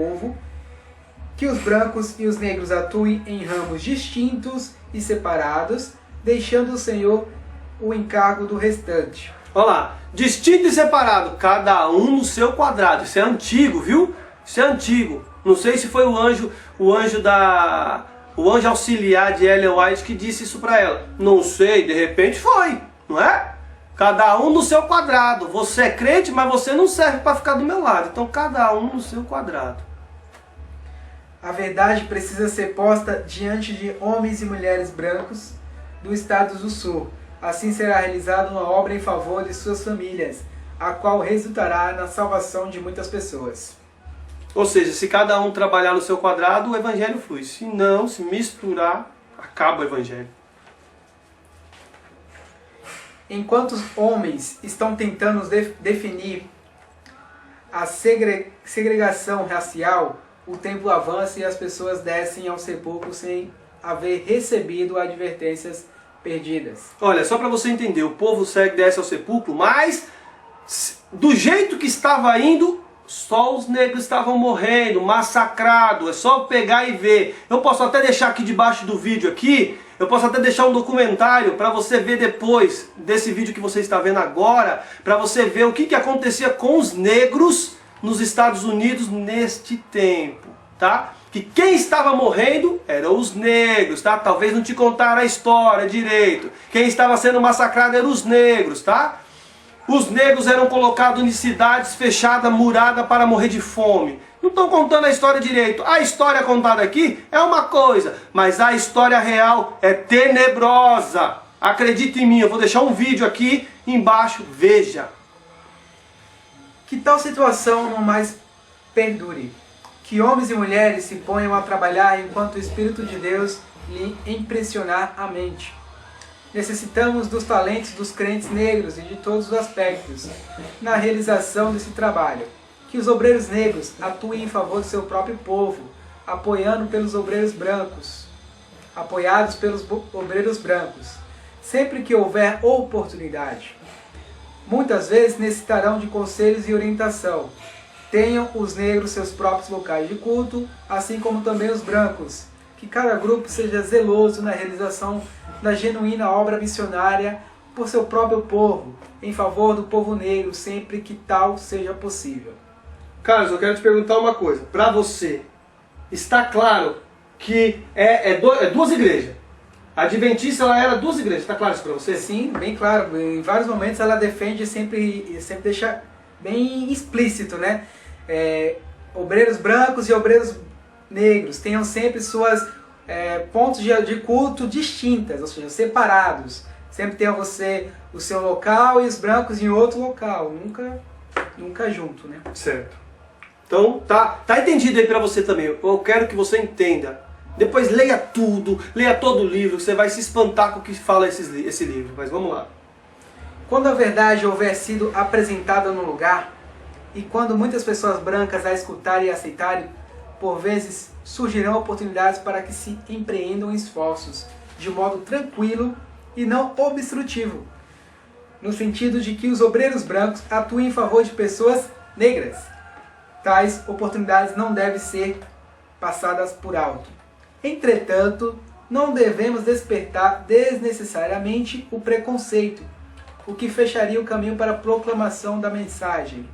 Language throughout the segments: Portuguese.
povo, que os brancos e os negros atuem em ramos distintos e separados, deixando o Senhor o encargo do restante. Olha lá, distinto e separado, cada um no seu quadrado. Isso é antigo, viu? Isso é antigo. Não sei se foi o anjo auxiliar de Ellen White que disse isso para ela. Não sei, de repente foi, não é? Cada um no seu quadrado. Você é crente, mas você não serve para ficar do meu lado. Então cada um no seu quadrado. A verdade precisa ser posta diante de homens e mulheres brancos do Estado do Sul. Assim será realizada uma obra em favor de suas famílias, a qual resultará na salvação de muitas pessoas. Ou seja, se cada um trabalhar no seu quadrado, o evangelho flui. Se não, se misturar, acaba o evangelho. Enquanto os homens estão tentando definir a segregação racial, o tempo avança e as pessoas descem ao sepulcro sem haver recebido advertências perdidas. Olha, só para você entender, o povo segue, desce ao sepulcro, mas do jeito que estava indo, só os negros estavam morrendo, massacrados. É só pegar e ver. Eu posso até deixar aqui debaixo do vídeo aqui, eu posso até deixar um documentário para você ver depois desse vídeo que você está vendo agora, para você ver o que acontecia com os negros nos Estados Unidos neste tempo, tá? Que quem estava morrendo eram os negros, tá? Talvez não te contaram a história direito. Quem estava sendo massacrado eram os negros, tá? Os negros eram colocados em cidades fechadas, muradas para morrer de fome. Não estão contando a história direito. A história contada aqui é uma coisa, mas a história real é tenebrosa. Acredite em mim, eu vou deixar um vídeo aqui embaixo, veja. Que tal situação não mais perdure? Que homens e mulheres se ponham a trabalhar enquanto o Espírito de Deus lhe impressionar a mente. Necessitamos dos talentos dos crentes negros e de todos os aspectos na realização desse trabalho. Que os obreiros negros atuem em favor do seu próprio povo, apoiados pelos obreiros brancos, sempre que houver oportunidade. Muitas vezes necessitarão de conselhos e orientação. Tenham os negros seus próprios locais de culto, assim como também os brancos. Que cada grupo seja zeloso na realização da genuína obra missionária por seu próprio povo, em favor do povo negro, sempre que tal seja possível. Carlos, eu quero te perguntar uma coisa. Para você, está claro que é duas igrejas? A Adventista ela era duas igrejas, está claro isso para você? Sim, bem claro. Em vários momentos ela defende sempre deixa bem explícito, né? Obreiros brancos e obreiros negros tenham sempre suas pontos de culto distintas, ou seja, separados. Sempre tenha você o seu local e os brancos em outro local, nunca junto, né? Certo. Então tá entendido aí para você também. Eu quero que você entenda. Depois leia tudo, leia todo o livro, você vai se espantar com o que fala esse livro. Mas vamos lá. Quando a verdade houver sido apresentada no lugar, e quando muitas pessoas brancas a escutarem e aceitarem, por vezes surgirão oportunidades para que se empreendam esforços de modo tranquilo e não obstrutivo, no sentido de que os obreiros brancos atuem em favor de pessoas negras. Tais oportunidades não devem ser passadas por alto. Entretanto, não devemos despertar desnecessariamente o preconceito, o que fecharia o caminho para a proclamação da mensagem.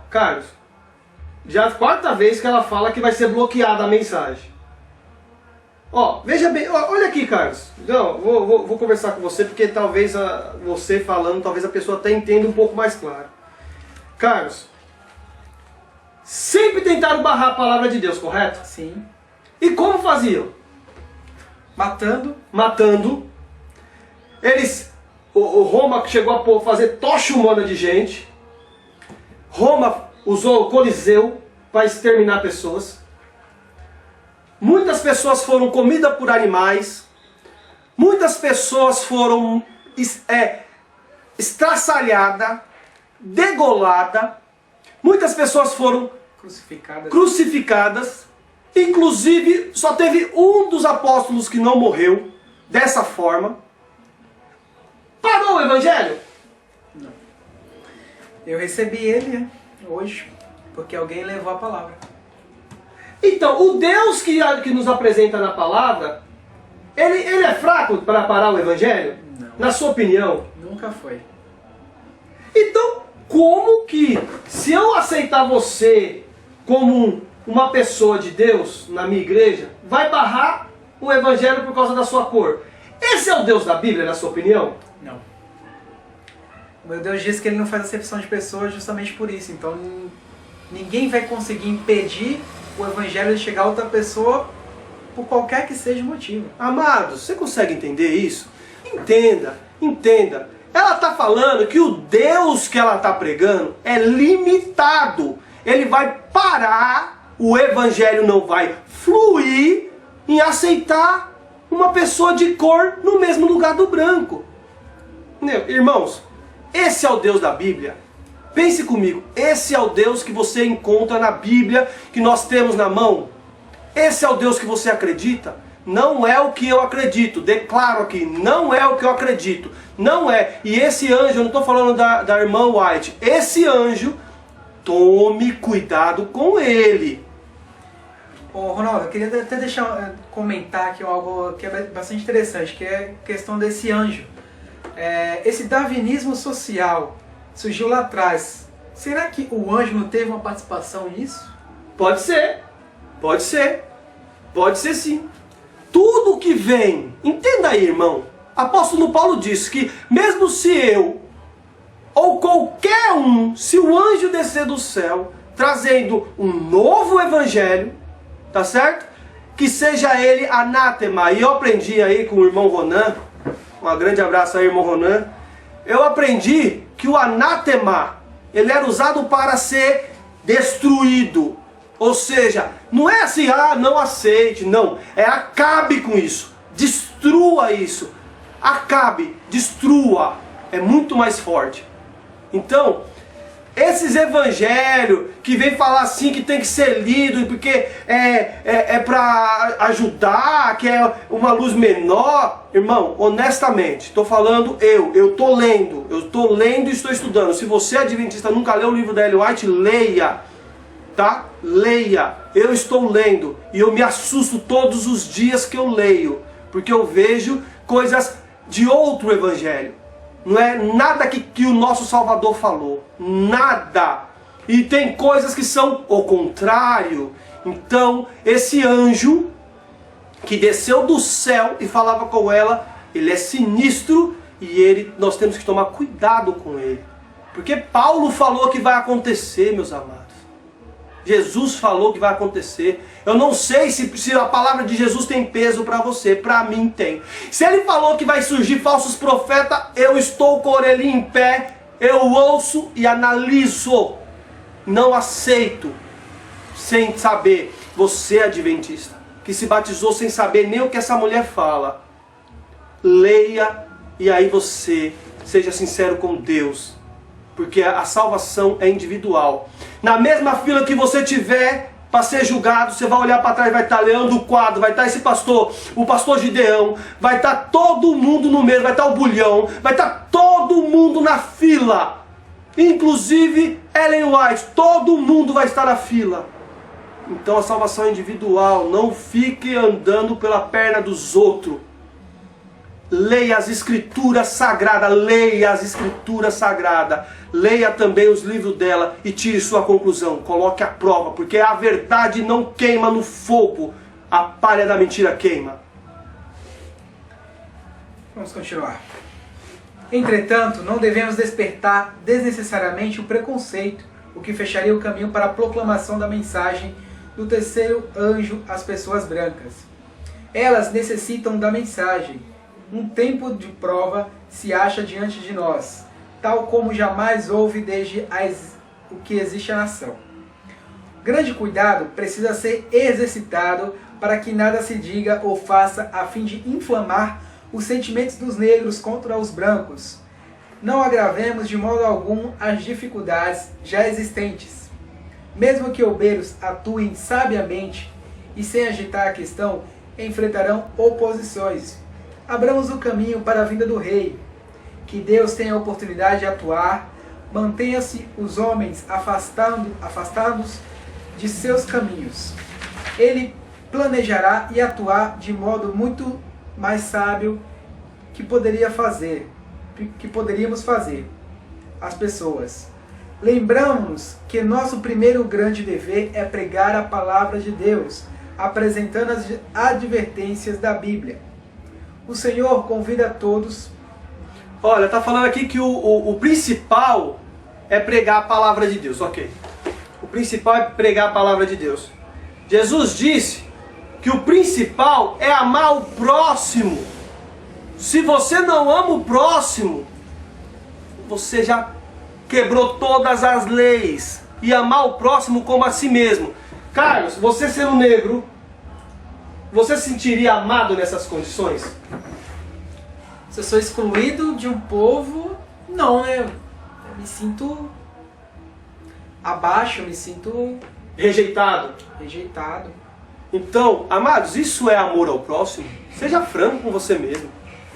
Carlos, já é a quarta vez que ela fala que vai ser bloqueada a mensagem. Veja bem, olha aqui, Carlos. Não, vou conversar com você, porque talvez você falando, talvez a pessoa até entenda um pouco mais claro. Carlos, sempre tentaram barrar a palavra de Deus, correto? Sim. E como faziam? Matando. Roma chegou a fazer tocha humana de gente. Roma usou o Coliseu para exterminar pessoas. Muitas pessoas foram comidas por animais. Muitas pessoas foram estraçalhadas, degoladas. Muitas pessoas foram crucificadas. Inclusive, só teve um dos apóstolos que não morreu dessa forma. Parou o evangelho? Não. Eu recebi ele hoje, porque alguém levou a palavra. Então, o Deus que nos apresenta na palavra, ele é fraco para parar o evangelho? Não. Na sua opinião? Nunca foi. Então, como que, se eu aceitar você como uma pessoa de Deus na minha igreja, vai barrar o evangelho por causa da sua cor? Esse é o Deus da Bíblia, na sua opinião? Não. O meu Deus diz que ele não faz acepção de pessoas justamente por isso. Então, ninguém vai conseguir impedir o evangelho de chegar a outra pessoa por qualquer que seja o motivo. Amados, você consegue entender isso? Entenda, entenda. Ela está falando que o Deus que ela está pregando é limitado. Ele vai parar, o evangelho não vai fluir em aceitar uma pessoa de cor no mesmo lugar do branco. Irmãos, esse é o Deus da Bíblia. Pense comigo, esse é o Deus que você encontra na Bíblia, que nós temos na mão. Esse é o Deus que você acredita? Não é o que eu acredito. Declaro aqui, não é o que eu acredito. Não é. E esse anjo, eu não estou falando da irmã White. Esse anjo, tome cuidado com ele. Ô Ronaldo, eu queria até comentar aqui algo que é bastante interessante, que é a questão desse anjo. Esse darwinismo social surgiu lá atrás. Será que o anjo não teve uma participação nisso? Pode ser. Pode ser. Pode ser sim. Tudo que vem, entenda aí, irmão. Apóstolo Paulo disse que mesmo se eu ou qualquer um, se o anjo descer do céu trazendo um novo evangelho, tá certo? Que seja ele anátema. E eu aprendi aí com o irmão Ronan, um grande abraço aí, irmão Ronan. Eu aprendi que o anátema, ele era usado para ser destruído. Ou seja, não é assim, não aceite, não. É acabe com isso. Destrua isso. Acabe, destrua. É muito mais forte. Então, esses evangelhos que vem falar assim que tem que ser lido porque é para ajudar, que é uma luz menor, irmão, honestamente, estou falando eu estou lendo e estou estudando. Se você é adventista, nunca leu o livro da Ellen White, leia, tá? Leia. Eu estou lendo e eu me assusto todos os dias que eu leio, porque eu vejo coisas de outro evangelho. Não é nada que o nosso Salvador falou. Nada. E tem coisas que são o contrário. Então, esse anjo que desceu do céu e falava com ela, ele é sinistro e nós temos que tomar cuidado com ele. Porque Paulo falou que vai acontecer, meus amados. Jesus falou que vai acontecer. Eu não sei se a palavra de Jesus tem peso para você. Para mim tem. Se ele falou que vai surgir falsos profetas, eu estou com a orelhinha em pé, eu ouço e analiso. Não aceito sem saber. Você é adventista, que se batizou sem saber nem o que essa mulher fala. Leia e aí você seja sincero com Deus. Porque a salvação é individual. Na mesma fila que você tiver para ser julgado, você vai olhar para trás, vai estar Leandro Quadro, vai estar esse pastor, o pastor Gideão, vai estar todo mundo no meio, vai estar o Bulhão, vai estar todo mundo na fila. Inclusive Ellen White, todo mundo vai estar na fila. Então a salvação é individual, não fique andando pela perna dos outros. Leia as escrituras sagradas, leia as escrituras sagradas, leia também os livros dela e tire sua conclusão, coloque a prova, porque a verdade não queima no fogo, a palha da mentira queima. Vamos continuar. Entretanto, não devemos despertar desnecessariamente o preconceito, o que fecharia o caminho para a proclamação da mensagem do terceiro anjo às pessoas brancas. Elas necessitam da mensagem. Um tempo de prova se acha diante de nós, tal como jamais houve desde o que existe a nação. Grande cuidado precisa ser exercitado para que nada se diga ou faça a fim de inflamar os sentimentos dos negros contra os brancos. Não agravemos de modo algum as dificuldades já existentes. Mesmo que obreiros atuem sabiamente e sem agitar a questão, enfrentarão oposições. Abramos o caminho para a vinda do rei. Que Deus tenha a oportunidade de atuar. Mantenha-se os homens afastados de seus caminhos. ele planejará e atuar de modo muito mais sábio que poderíamos fazer as pessoas. Lembramos que nosso primeiro grande dever é pregar a palavra de Deus, apresentando as advertências da Bíblia. O Senhor convida a todos. Olha, está falando aqui que o principal é pregar a palavra de Deus, ok. O principal é pregar a palavra de Deus. Jesus disse que o principal é amar o próximo. Se você não ama o próximo, você já quebrou todas as leis. E amar o próximo como a si mesmo. Carlos, você sendo negro, você se sentiria amado nessas condições? Se eu sou excluído de um povo, não, né? Eu me sinto abaixo, eu me sinto rejeitado. Então, amados, isso é amor ao próximo? Seja franco com você mesmo.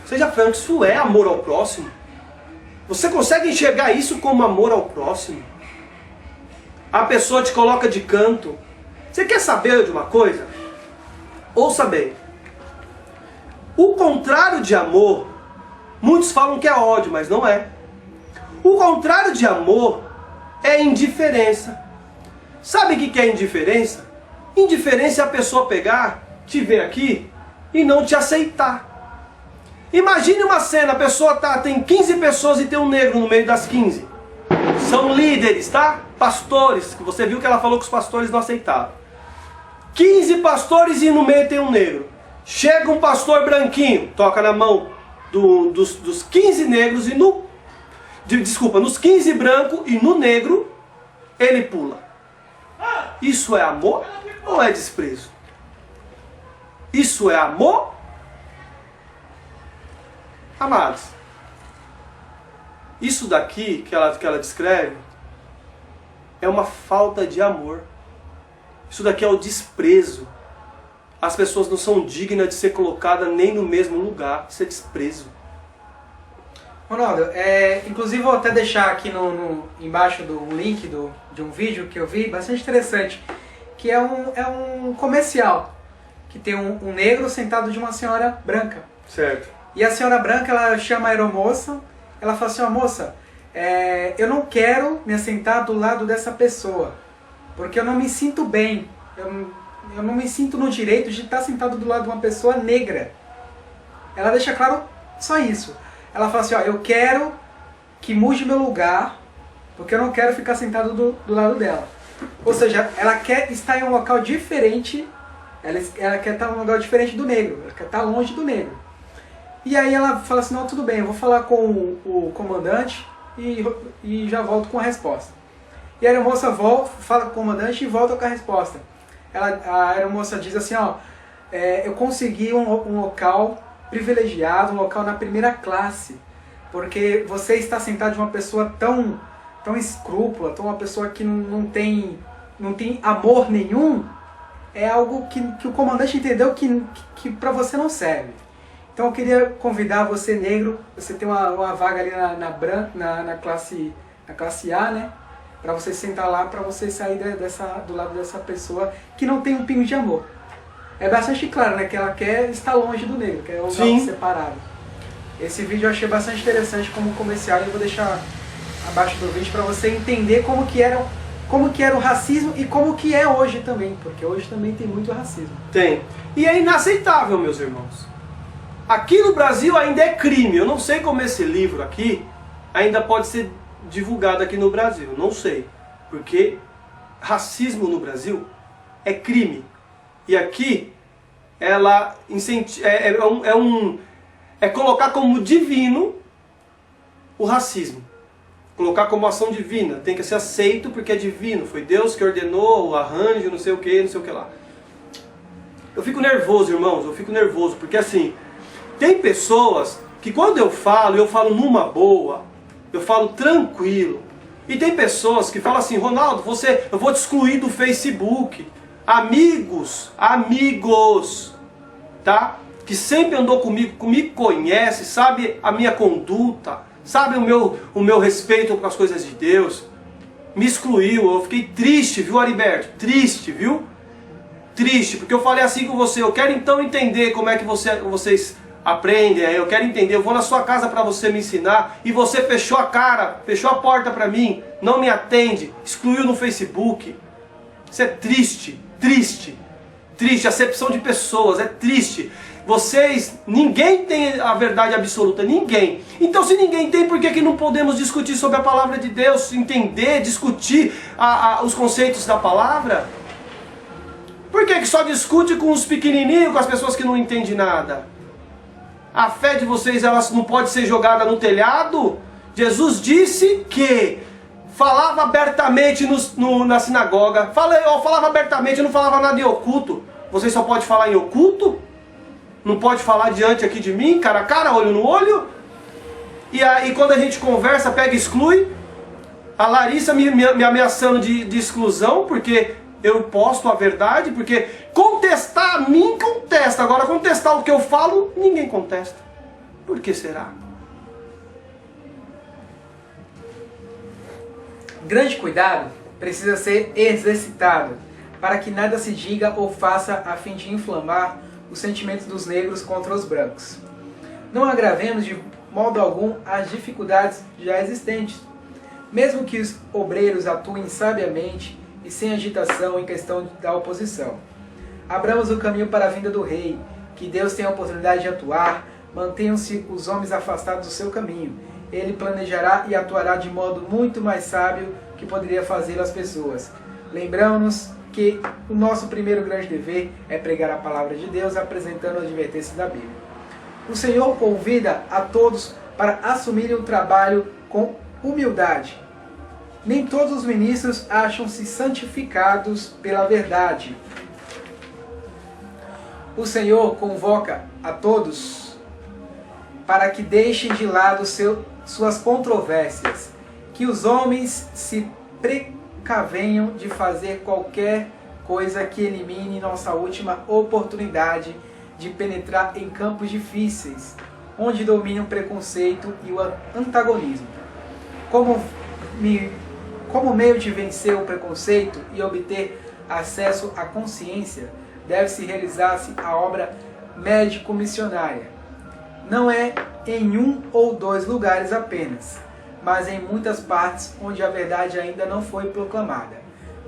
Seja franco, isso é amor ao próximo? Você consegue enxergar isso como amor ao próximo? A pessoa te coloca de canto. Você quer saber de uma coisa? Ouça bem. O contrário de amor, muitos falam que é ódio, mas não é. O contrário de amor é indiferença. Sabe o que é indiferença? Indiferença é a pessoa pegar, te ver aqui e não te aceitar. Imagine uma cena, a pessoa tem 15 pessoas e tem um negro no meio das 15. São líderes, tá? Pastores, que você viu que ela falou que os pastores não aceitavam. 15 pastores e no meio tem um negro. Chega um pastor branquinho, toca na mão dos 15 negros e nos 15 brancos e no negro, ele pula. Isso é amor ou é desprezo? Isso é amor? Amados, isso daqui que ela descreve é uma falta de amor. Isso daqui é o desprezo. As pessoas não são dignas de ser colocadas nem no mesmo lugar. Isso é desprezo. Ronaldo, inclusive vou até deixar aqui embaixo um link de um vídeo que eu vi, bastante interessante, que é um comercial, que tem um negro sentado de uma senhora branca. Certo. E a senhora branca, ela chama a aeromoça, ela fala assim, ó, moça, eu não quero me assentar do lado dessa pessoa, porque eu não me sinto bem, eu não me sinto no direito de estar sentado do lado de uma pessoa negra. Ela deixa claro só isso. Ela fala assim, ó, eu quero que mude meu lugar, porque eu não quero ficar sentado do lado dela. Ou seja, ela quer estar em um local diferente, ela quer estar em um lugar diferente do negro, ela quer estar longe do negro. E aí ela fala assim, não, tudo bem, eu vou falar com o comandante e já volto com a resposta. E a aeromoça fala com o comandante e volta com a resposta. A aeromoça diz assim, ó, eu consegui um local privilegiado, um local na primeira classe, porque você está sentado de uma pessoa tão escrúpula, uma pessoa que não tem amor nenhum, é algo que o comandante entendeu que para você não serve. Então eu queria convidar você, negro, você tem uma vaga ali na classe A, né? Para você sentar lá, para você sair do lado dessa pessoa que não tem um pingo de amor. É bastante claro, né? Que ela quer estar longe do negro, quer um lugar separado. Esse vídeo eu achei bastante interessante como comercial e eu vou deixar abaixo do vídeo para você entender como que era o racismo e como que é hoje também, porque hoje também tem muito racismo. Tem. E é inaceitável, meus irmãos. Aqui no Brasil ainda é crime. Eu não sei como esse livro aqui ainda pode ser divulgado aqui no Brasil. Não sei. Porque racismo no Brasil é crime. E aqui ela é colocar como divino o racismo. Colocar como ação divina. Tem que ser aceito porque é divino. Foi Deus que ordenou o arranjo, não sei o que lá. Eu fico nervoso, irmãos. Eu fico nervoso porque assim... Tem pessoas que quando eu falo numa boa, eu falo tranquilo. E tem pessoas que falam assim, Ronaldo, eu vou te excluir do Facebook. Amigos, tá? Que sempre andou comigo conhece, sabe a minha conduta, sabe o meu respeito com as coisas de Deus. Me excluiu, eu fiquei triste, viu, Ariberto? Triste, viu? triste, porque eu falei assim com você, eu quero então entender como é que vocês aprendem, eu quero entender, eu vou na sua casa para você me ensinar, e você fechou a cara, fechou a porta para mim, não me atende, excluiu no Facebook. Isso é triste, triste, triste, acepção de pessoas, é triste. Vocês, ninguém tem a verdade absoluta, ninguém. Então se ninguém tem, por que não podemos discutir sobre a palavra de Deus, entender, discutir os conceitos da palavra? Por que só discute com os pequenininhos, com as pessoas que não entendem nada? A fé de vocês, ela não pode ser jogada no telhado? Jesus disse que falava abertamente na sinagoga, eu falava abertamente, eu não falava nada em oculto. Vocês só podem falar em oculto? Não pode falar diante aqui de mim, cara a cara, olho no olho? E aí quando a gente conversa, pega e exclui. A Larissa me ameaçando de exclusão, porque eu posto a verdade, porque contestar a mim, contesta. Agora contestar o que eu falo, ninguém contesta. Por que será? Grande cuidado precisa ser exercitado, para que nada se diga ou faça a fim de inflamar os sentimentos dos negros contra os brancos. Não agravemos de modo algum as dificuldades já existentes. Mesmo que os obreiros atuem sabiamente e sem agitação em questão da oposição. Abramos o caminho para a vinda do rei, que Deus tenha a oportunidade de atuar, mantenham-se os homens afastados do seu caminho. Ele planejará e atuará de modo muito mais sábio que poderia fazer as pessoas. Lembramos-nos que o nosso primeiro grande dever é pregar a palavra de Deus, apresentando a advertência da Bíblia. O Senhor convida a todos para assumirem o trabalho com humildade. Nem todos os ministros acham-se santificados pela verdade. O Senhor convoca a todos para que deixem de lado suas controvérsias, que os homens se precavenham de fazer qualquer coisa que elimine nossa última oportunidade de penetrar em campos difíceis, onde domina o preconceito e o antagonismo. Como meio de vencer o preconceito e obter acesso à consciência, deve-se realizar-se a obra médico-missionária. Não é em um ou dois lugares apenas, mas em muitas partes onde a verdade ainda não foi proclamada.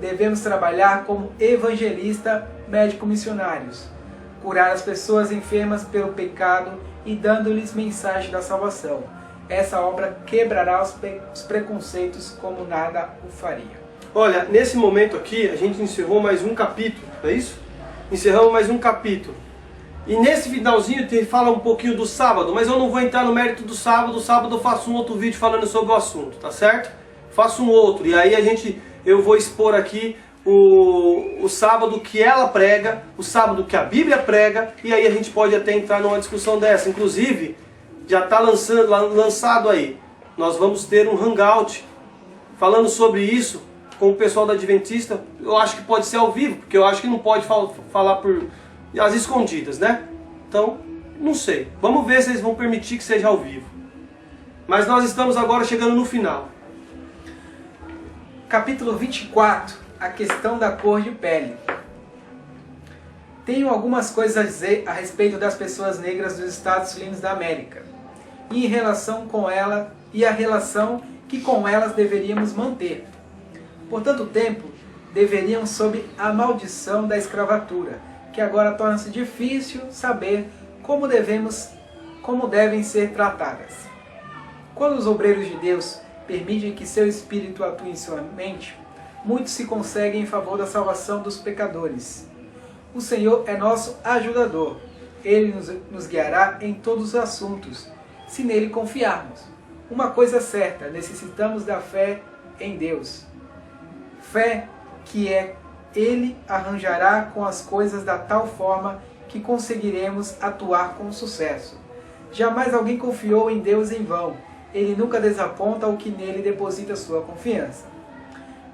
Devemos trabalhar como evangelista médico-missionários, curar as pessoas enfermas pelo pecado e dando-lhes mensagem da salvação. Essa obra quebrará os preconceitos como nada o faria. Olha, nesse momento aqui, a gente encerrou mais um capítulo, não é isso? Encerramos mais um capítulo. E nesse finalzinho fala um pouquinho do sábado, mas eu não vou entrar no mérito do sábado. Sábado eu faço um outro vídeo falando sobre o assunto, tá certo? Faço um outro, e aí eu vou expor aqui o sábado que ela prega, o sábado que a Bíblia prega, e aí a gente pode até entrar numa discussão dessa. Inclusive, já está lançado aí, nós vamos ter um hangout falando sobre isso com o pessoal da Adventista. Eu acho que pode ser ao vivo, porque eu acho que não pode falar por as escondidas, né? Então, não sei. Vamos ver se eles vão permitir que seja ao vivo. Mas nós estamos agora chegando no final. Capítulo 24, a questão da cor de pele. Tenho algumas coisas a dizer a respeito das pessoas negras dos Estados Unidos da América e em relação com ela e a relação que com elas deveríamos manter. Por tanto tempo, deveriam sob a maldição da escravatura, que agora torna-se difícil saber como devem ser tratadas. Quando os obreiros de Deus permitem que seu Espírito atue em sua mente, muito se consegue em favor da salvação dos pecadores. O Senhor é nosso ajudador. Ele nos guiará em todos os assuntos, se nele confiarmos. Uma coisa certa, necessitamos da fé em Deus. Fé que Ele arranjará com as coisas da tal forma que conseguiremos atuar com sucesso. Jamais alguém confiou em Deus em vão. Ele nunca desaponta o que nele deposita sua confiança.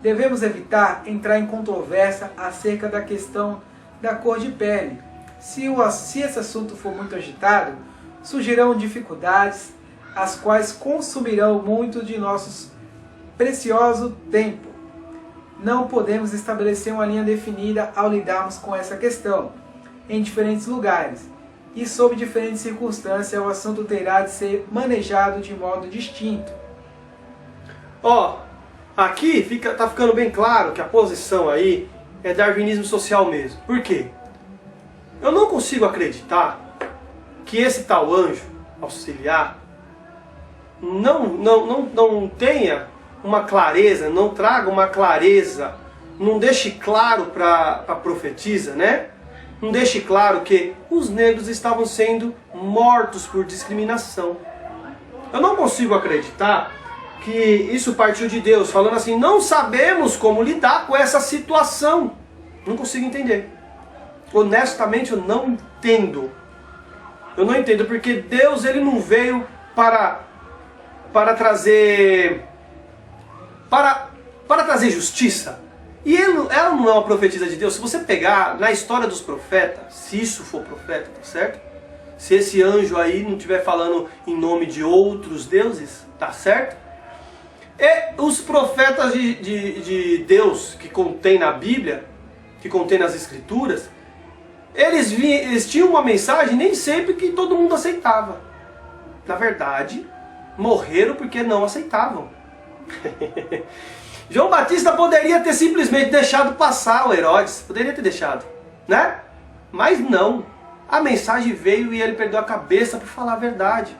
Devemos evitar entrar em controvérsia acerca da questão da cor de pele. Se esse assunto for muito agitado, surgirão dificuldades, as quais consumirão muito de nosso precioso tempo. não podemos estabelecer uma linha definida ao lidarmos com essa questão em diferentes lugares e sob diferentes circunstâncias o assunto terá de ser manejado de modo distinto. Aqui tá ficando bem claro que a posição aí é darwinismo social mesmo. Por quê? Eu não consigo acreditar que esse tal anjo auxiliar não tenha uma clareza, não traga uma clareza, não deixe claro para a profetisa, né? Não deixe claro que os negros estavam sendo mortos por discriminação. Eu não consigo acreditar que isso partiu de Deus, falando assim, não sabemos como lidar com essa situação. Não consigo entender. Honestamente, eu não entendo. Eu não entendo, porque Deus ele não veio para trazer justiça. E ela não é uma profetisa de Deus. Se você pegar na história dos profetas, se isso for profeta, tá certo? Se esse anjo aí não estiver falando em nome de outros deuses, tá certo? E os profetas de Deus que contém na Bíblia, que contém nas Escrituras, eles tinham uma mensagem nem sempre que todo mundo aceitava. Na verdade, morreram porque não aceitavam. João Batista poderia ter simplesmente deixado passar o Herodes, poderia ter deixado, né? Mas não, a mensagem veio e ele perdeu a cabeça para falar a verdade.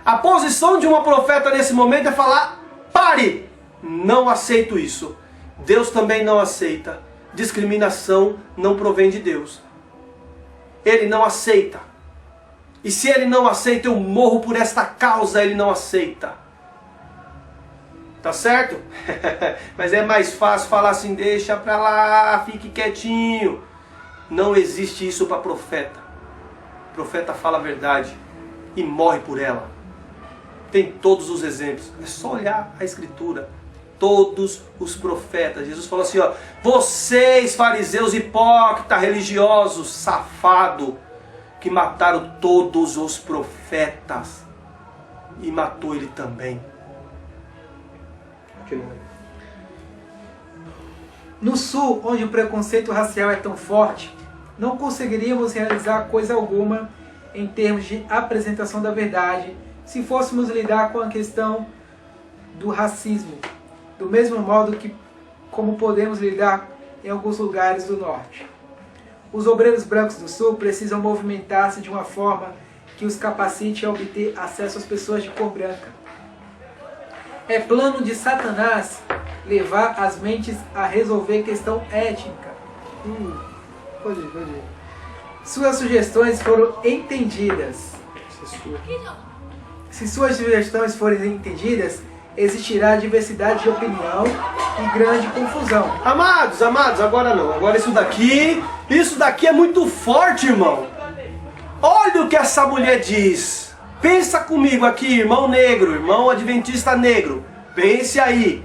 A posição de uma profeta nesse momento é falar, pare, não aceito isso. Deus também não aceita, discriminação não provém de Deus. Ele não aceita. E se ele não aceita, eu morro por esta causa, ele não aceita. Tá certo? Mas é mais fácil falar assim, deixa pra lá, fique quietinho. Não existe isso para profeta. O profeta fala a verdade e morre por ela. Tem todos os exemplos. É só olhar a Escritura. Todos os profetas. Jesus falou assim, vocês fariseus hipócritas, religiosos, safado, que mataram todos os profetas. E matou ele também. No Sul, onde o preconceito racial é tão forte, não conseguiríamos realizar coisa alguma em termos de apresentação da verdade se fôssemos lidar com a questão do racismo, do mesmo modo que como podemos lidar em alguns lugares do Norte. Os obreiros brancos do Sul precisam movimentar-se de uma forma que os capacite a obter acesso às pessoas de cor branca. É plano de Satanás levar as mentes a resolver questão étnica. Pode ir. Suas sugestões foram entendidas. Se suas sugestões forem entendidas, existirá diversidade de opinião e grande confusão. Amados, agora não. Agora isso daqui é muito forte, irmão. Olha o que essa mulher diz. Pensa comigo aqui, irmão negro, irmão adventista negro. Pense aí.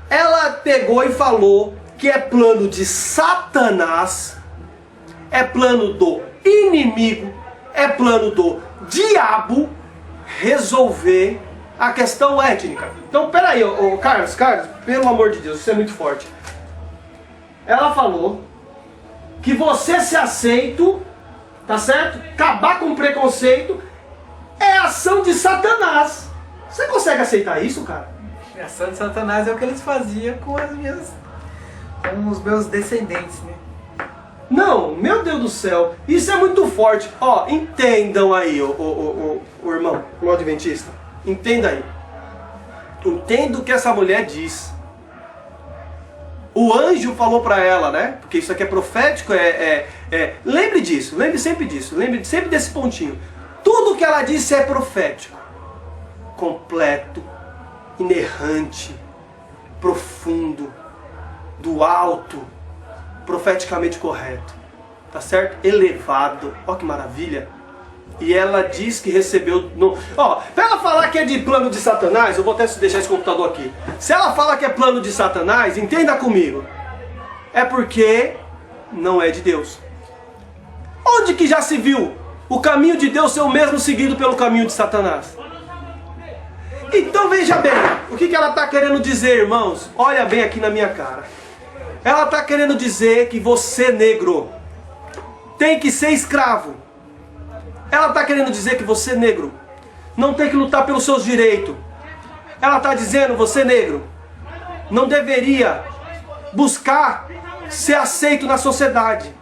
Ela pegou e falou que é plano de Satanás, é plano do inimigo, é plano do diabo resolver a questão étnica. Então, peraí, Carlos, pelo amor de Deus, isso é muito forte. Ela falou que você ser aceito, tá certo? Acabar com o preconceito é ação de Satanás. Você consegue aceitar isso, cara? A ação de Satanás é o que eles faziam com os meus descendentes, né? Não, meu Deus do céu, isso é muito forte. Entendam aí, o irmão adventista. Entenda aí. Entenda o que essa mulher diz. O anjo falou para ela, né? Porque isso aqui é profético, lembre disso, lembre sempre disso, lembre sempre desse pontinho. Tudo que ela disse é profético. Completo, inerrante, profundo, do alto, profeticamente correto. Tá certo? Elevado. Ó que maravilha. E ela diz que recebeu... pra ela falar que é de plano de Satanás, eu vou até deixar esse computador aqui. Se ela fala que é plano de Satanás, entenda comigo. É porque não é de Deus. Onde que já se viu o caminho de Deus ser o mesmo seguido pelo caminho de Satanás? Então veja bem, o que ela está querendo dizer, irmãos? Olha bem aqui na minha cara. Ela está querendo dizer que você, negro, tem que ser escravo. Ela está querendo dizer que você, negro, não tem que lutar pelos seus direitos. Ela está dizendo, você, negro, não deveria buscar ser aceito na sociedade.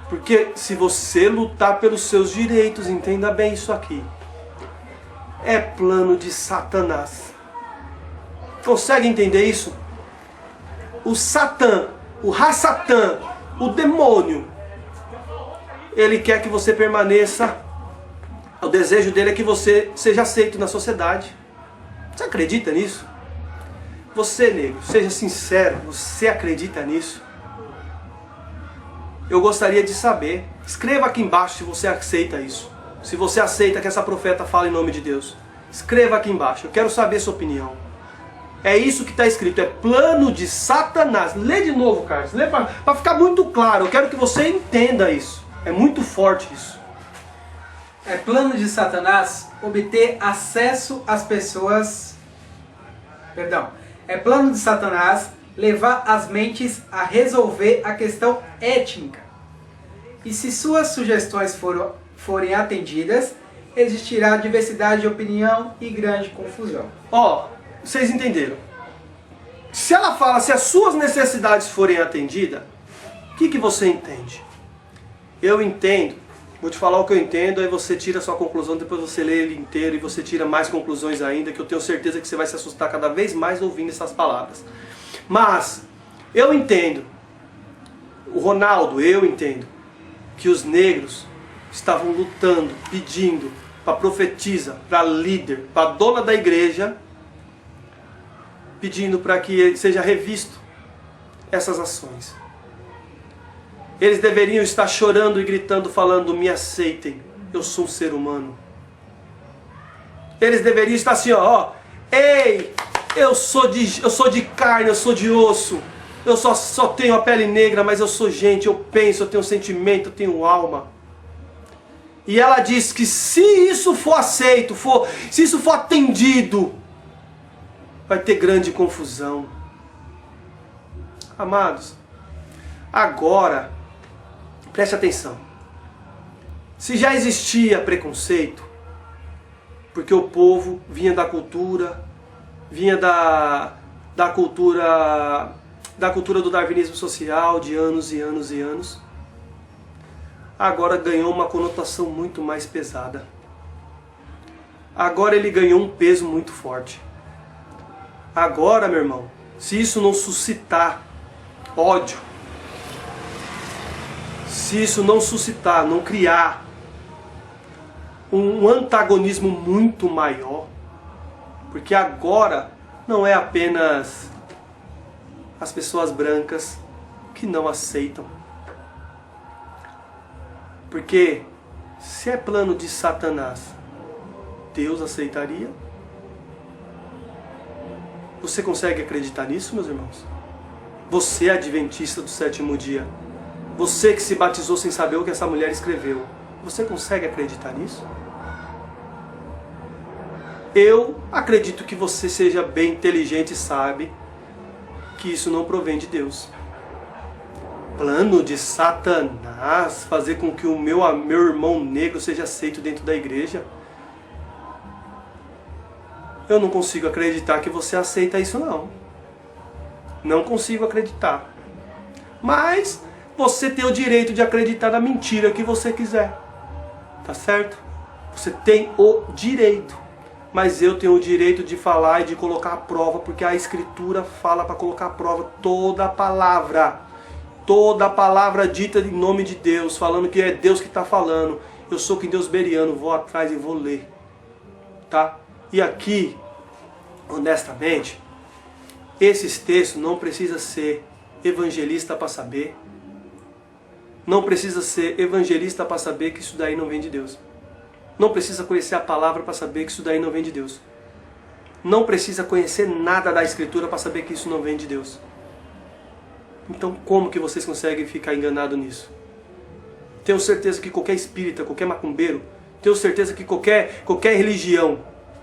Porque se você lutar pelos seus direitos, entenda bem isso aqui, é plano de Satanás. Consegue entender isso? O Satã, o Ra-Satã, o demônio, ele quer que você permaneça, o desejo dele é que você seja aceito na sociedade. Você acredita nisso? Você, negro, seja sincero, você acredita nisso? Eu gostaria de saber. Escreva aqui embaixo se você aceita isso. Se você aceita que essa profeta fala em nome de Deus. Escreva aqui embaixo, eu quero saber sua opinião. É isso que está escrito, é plano de Satanás. Lê de novo, Carlos, lê para ficar muito claro. Eu quero que você entenda isso. É muito forte isso. É plano de Satanás obter acesso às pessoas... Perdão. É plano de Satanás levar as mentes a resolver a questão étnica. E se suas sugestões forem atendidas, existirá diversidade de opinião e grande confusão. Vocês entenderam? Se ela fala, se as suas necessidades forem atendidas, o que você entende? Eu entendo, vou te falar o que eu entendo, aí você tira a sua conclusão, depois você lê ele inteiro e você tira mais conclusões ainda, que eu tenho certeza que você vai se assustar cada vez mais ouvindo essas palavras. Mas, eu entendo, o Ronaldo, eu entendo, que os negros estavam lutando, pedindo para a profetisa, para a líder, para a dona da igreja, pedindo para que seja revisto essas ações. Eles deveriam estar chorando e gritando, falando, me aceitem, eu sou um ser humano. Eles deveriam estar assim, ei, eu sou de carne, eu sou de osso, eu só tenho a pele negra, mas eu sou gente, eu penso, eu tenho sentimento, eu tenho alma. E ela diz que se isso for aceito, se isso for atendido, vai ter grande confusão. Amados, agora, preste atenção. Se já existia preconceito, porque o povo vinha da cultura, da cultura do darwinismo social de anos e anos e anos, agora ganhou uma conotação muito mais pesada. Agora ele ganhou um peso muito forte. Agora, meu irmão, se isso não suscitar ódio, se isso não suscitar, não criar um antagonismo muito maior, porque agora não é apenas as pessoas brancas que não aceitam. Porque se é plano de Satanás, Deus aceitaria? Você consegue acreditar nisso, meus irmãos? Você é adventista do sétimo dia. Você que se batizou sem saber o que essa mulher escreveu. Você consegue acreditar nisso? Eu acredito que você seja bem inteligente e sabe que isso não provém de Deus. Plano de Satanás fazer com que o meu irmão negro seja aceito dentro da igreja. Eu não consigo acreditar que você aceita isso, não. Não consigo acreditar. Mas você tem o direito de acreditar na mentira que você quiser. Tá certo? Você tem o direito. Mas eu tenho o direito de falar e de colocar a prova, porque a Escritura fala para colocar a prova toda a palavra. Toda a palavra dita em nome de Deus, falando que é Deus que está falando. Eu sou que Deus beriano, vou atrás e vou ler. Tá? E aqui, honestamente, esses textos não precisa ser evangelista para saber. Não precisa ser evangelista para saber que isso daí não vem de Deus. Não precisa conhecer a palavra para saber que isso daí não vem de Deus. Não precisa conhecer nada da Escritura para saber que isso não vem de Deus. Então como que vocês conseguem ficar enganados nisso? Tenho certeza que qualquer espírita, qualquer macumbeiro, tenho certeza que qualquer religião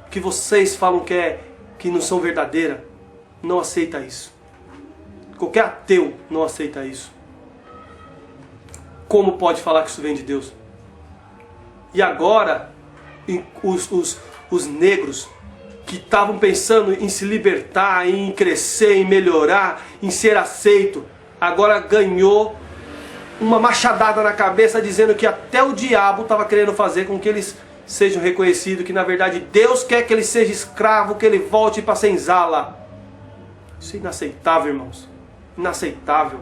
que vocês falam que não são verdadeiras, não aceita isso. Qualquer ateu não aceita isso. Como pode falar que isso vem de Deus? E agora, os negros que estavam pensando em se libertar, em crescer, em melhorar, em ser aceito, agora ganhou uma machadada na cabeça dizendo que até o diabo estava querendo fazer com que eles sejam reconhecidos, que na verdade Deus quer que ele seja escravo, que ele volte para senzala. Isso é inaceitável, irmãos. Inaceitável.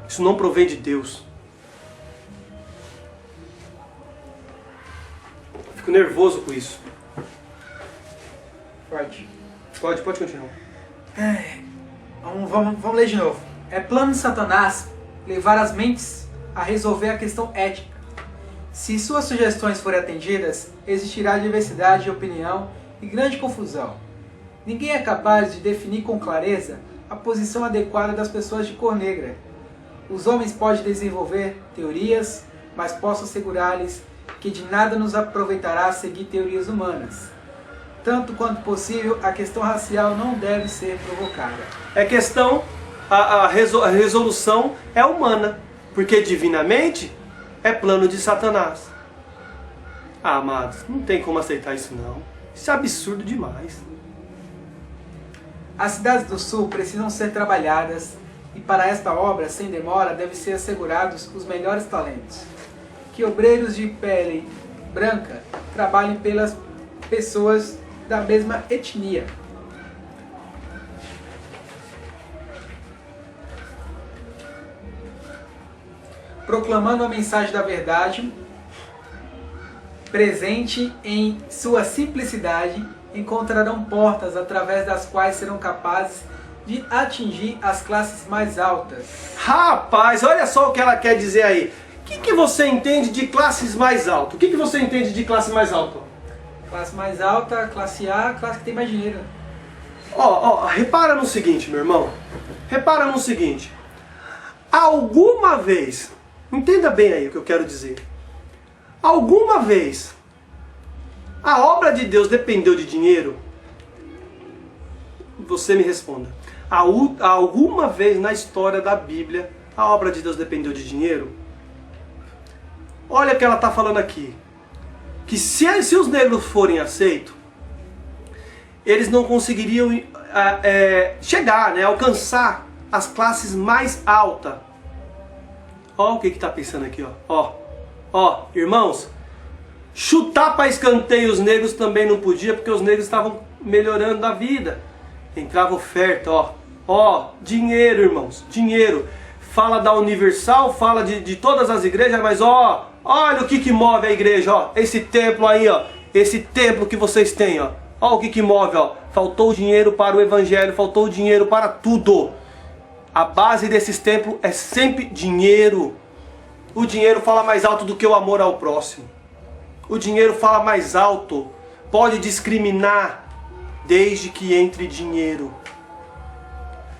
Isso não provém de Deus. Fico nervoso com isso. Pode continuar. Vamos ler de novo. É plano de Satanás levar as mentes a resolver a questão ética. Se suas sugestões forem atendidas, existirá diversidade de opinião e grande confusão. Ninguém é capaz de definir com clareza a posição adequada das pessoas de cor negra. Os homens podem desenvolver teorias, mas posso assegurar-lhes que de nada nos aproveitará seguir teorias humanas. Tanto quanto possível, a questão racial não deve ser provocada. É questão, a resolução é humana, porque divinamente é plano de Satanás. Ah, amados, não tem como aceitar isso não. Isso é absurdo demais. As cidades do sul precisam ser trabalhadas e para esta obra, sem demora, devem ser assegurados os melhores talentos. Que obreiros de pele branca trabalhem pelas pessoas da mesma etnia. Proclamando a mensagem da verdade, presente em sua simplicidade, encontrarão portas através das quais serão capazes de atingir as classes mais altas. Rapaz, olha só o que ela quer dizer aí. O que você entende de classes mais altas? O que você entende de classe mais alta? Classe mais alta, classe A, classe que tem mais dinheiro. Repara no seguinte, meu irmão. Repara no seguinte. Alguma vez, entenda bem aí o que eu quero dizer. Alguma vez, a obra de Deus dependeu de dinheiro? Você me responda. Alguma vez na história da Bíblia, a obra de Deus dependeu de dinheiro? Olha o que ela está falando aqui. Que se os negros forem aceitos, eles não conseguiriam chegar, alcançar as classes mais altas. Olha o que está pensando aqui. Irmãos, chutar para escanteio os negros também não podia, porque os negros estavam melhorando a vida. Entrava oferta, dinheiro, irmãos, dinheiro. Fala da Universal, fala de todas as igrejas, mas olha o que move a igreja, esse templo aí, esse templo que vocês têm, olha o que move, faltou dinheiro para o evangelho, faltou dinheiro para tudo. A base desses templos é sempre dinheiro. O dinheiro fala mais alto do que o amor ao próximo. O dinheiro fala mais alto, pode discriminar, desde que entre dinheiro.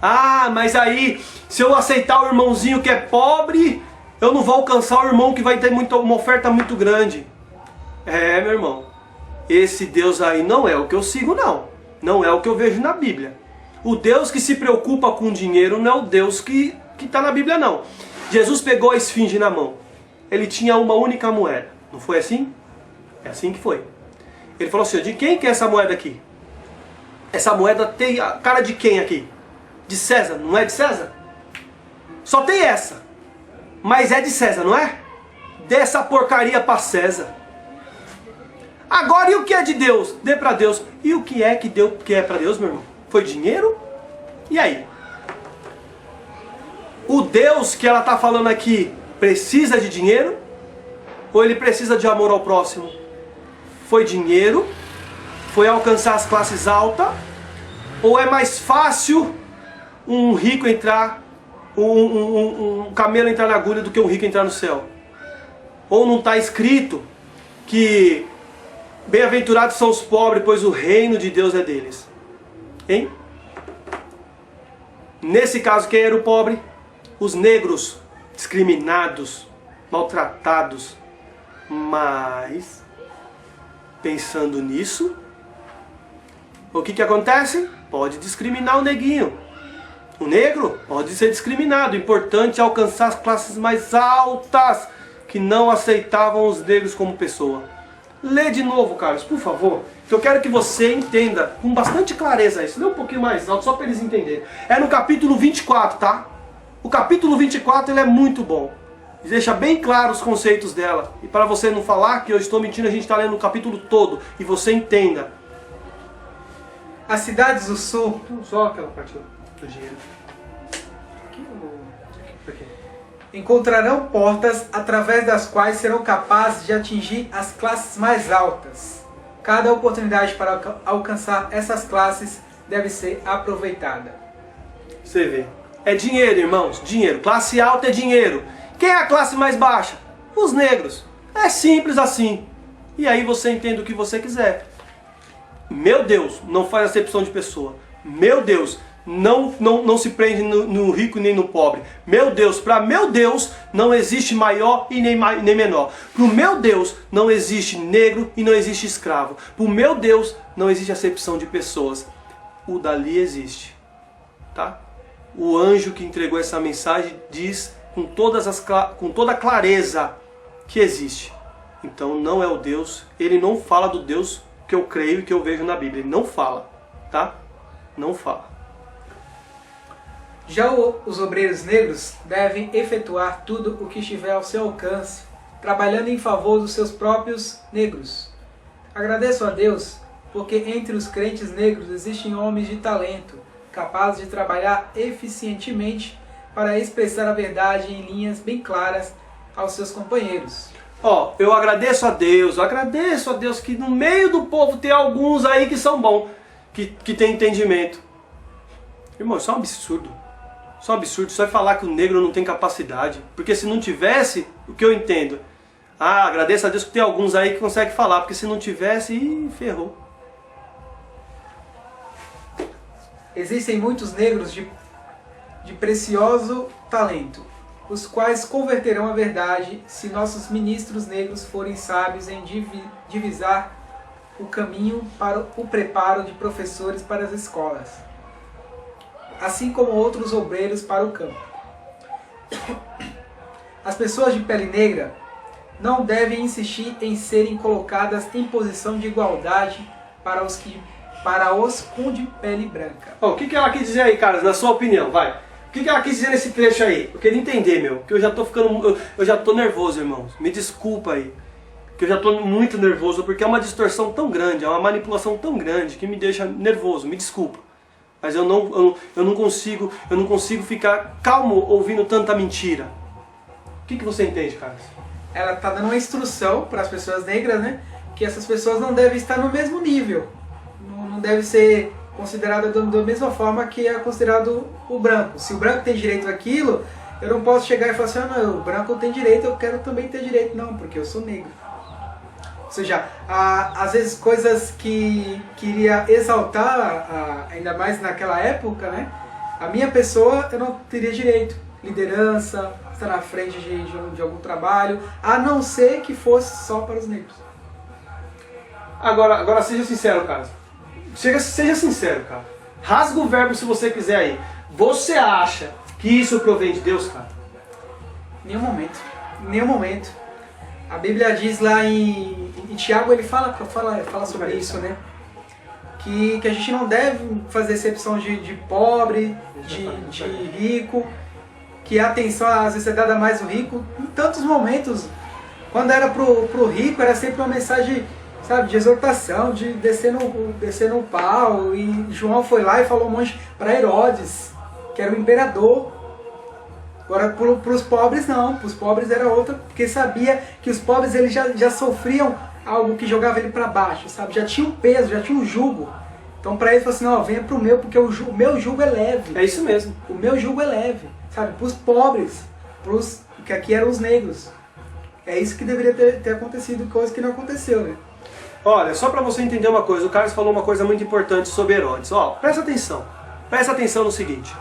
Ah, mas aí, se eu aceitar o irmãozinho que é pobre, eu não vou alcançar o irmão que vai ter uma oferta muito grande. Meu irmão, esse Deus aí não é o que eu sigo, não. Não é o que eu vejo na Bíblia. O Deus que se preocupa com dinheiro não é o Deus que está na Bíblia, não. Jesus pegou a esfinge na mão. Ele tinha uma única moeda. Não foi assim? É assim que foi. Ele falou assim, de quem que é essa moeda aqui? Essa moeda tem a cara de quem aqui? De César, não é de César? Só tem essa. Mas é de César, não é? Dê essa porcaria para César. Agora, e o que é de Deus? Dê para Deus. E o que é que deu que é para Deus, meu irmão? Foi dinheiro? E aí? O Deus que ela está falando aqui precisa de dinheiro? Ou ele precisa de amor ao próximo? Foi dinheiro? Foi alcançar as classes altas? Ou é mais fácil um rico entrar, um camelo entrar na agulha do que um rico entrar no céu? Ou não está escrito que bem-aventurados são os pobres, pois o reino de Deus é deles? Hein? Nesse caso, quem era o pobre? Os negros, discriminados, maltratados. Mas, pensando nisso, O que acontece? Pode discriminar o neguinho. O negro pode ser discriminado. O importante é alcançar as classes mais altas que não aceitavam os negros como pessoa. Lê de novo, Carlos, por favor. Que eu quero que você entenda com bastante clareza isso. Lê um pouquinho mais alto, só para eles entenderem. É no capítulo 24, tá? O capítulo 24 ele é muito bom. Deixa bem claro os conceitos dela. E para você não falar que eu estou mentindo, a gente está lendo o capítulo todo. E você entenda. As cidades do sul... Só aquela parte do dinheiro. Encontrarão portas através das quais serão capazes de atingir as classes mais altas. Cada oportunidade para alcançar essas classes deve ser aproveitada. Você vê. É dinheiro, irmãos. Dinheiro. Classe alta é dinheiro. Quem é a classe mais baixa? Os negros. É simples assim. E aí você entende o que você quiser. Meu Deus, não faz acepção de pessoa. Meu Deus, não se prende no rico nem no pobre. Meu Deus, para meu Deus não existe maior e nem menor. Para o meu Deus não existe negro e não existe escravo. Para o meu Deus não existe acepção de pessoas. O dali existe, tá? O anjo que entregou essa mensagem diz com toda a clareza que existe. Então não é o Deus, ele não fala do Deus que eu creio e que eu vejo na Bíblia. Ele não fala, tá? Não fala. Já os obreiros negros devem efetuar tudo o que estiver ao seu alcance, trabalhando em favor dos seus próprios negros. Agradeço a Deus, porque entre os crentes negros existem homens de talento, capazes de trabalhar eficientemente para expressar a verdade em linhas bem claras aos seus companheiros. Eu agradeço a Deus que no meio do povo tem alguns aí que são bons, que tem entendimento. Irmão, isso é um absurdo. Isso é um absurdo. Isso vai falar que o negro não tem capacidade. Porque se não tivesse, o que eu entendo? Agradeço a Deus que tem alguns aí que conseguem falar, porque se não tivesse, ferrou. Existem muitos negros de precioso talento, os quais converterão a verdade se nossos ministros negros forem sábios em divisar o caminho para o preparo de professores para as escolas, assim como outros obreiros para o campo. As pessoas de pele negra não devem insistir em serem colocadas em posição de igualdade para os com de pele branca. O que ela quis dizer aí, Carlos, na sua opinião? Vai. O que ela quis dizer nesse trecho aí? Eu queria entender, meu. Que eu já tô nervoso, irmãos. Me desculpa aí. Que eu já tô muito nervoso, porque é uma distorção tão grande, é uma manipulação tão grande que me deixa nervoso. Me desculpa. Mas eu não consigo ficar calmo ouvindo tanta mentira. O que você entende, Carlos? Ela está dando uma instrução para as pessoas negras, né? Que essas pessoas não devem estar no mesmo nível. Não deve ser considerada da mesma forma que é considerado o branco. Se o branco tem direito àquilo, eu não posso chegar e falar assim, não, o branco tem direito, eu quero também ter direito. Não, porque eu sou negro. Ou seja, às vezes coisas que queria exaltar, ainda mais naquela época, né? A minha pessoa eu não teria direito. Liderança, estar na frente de algum trabalho, a não ser que fosse só para os negros. Agora seja sincero, Carlos. Seja sincero, cara. Rasga o verbo se você quiser aí. Você acha que isso provém de Deus, cara? Nenhum momento. Nenhum momento. A Bíblia diz lá em Tiago, ele fala sobre isso, né? Que a gente não deve fazer exceção de pobre, de rico, que a atenção às vezes é dada mais ao rico. Em tantos momentos, quando era pro rico, era sempre uma mensagem, sabe, de exortação, de descer no pau. E João foi lá e falou um monte para Herodes, que era o imperador. Agora para os pobres não, para os pobres era outra, porque sabia que os pobres eles já sofriam algo que jogava ele para baixo, sabe? Já tinha um peso, já tinha um jugo. Então para ele falou assim, não, venha pro meu, porque o meu jugo é leve. É isso mesmo. O meu jugo é leve, sabe? Para os pobres, que aqui eram os negros. É isso que deveria ter acontecido, coisa que não aconteceu, né? Olha, só para você entender uma coisa, o Carlos falou uma coisa muito importante sobre Herodes. Presta atenção no seguinte.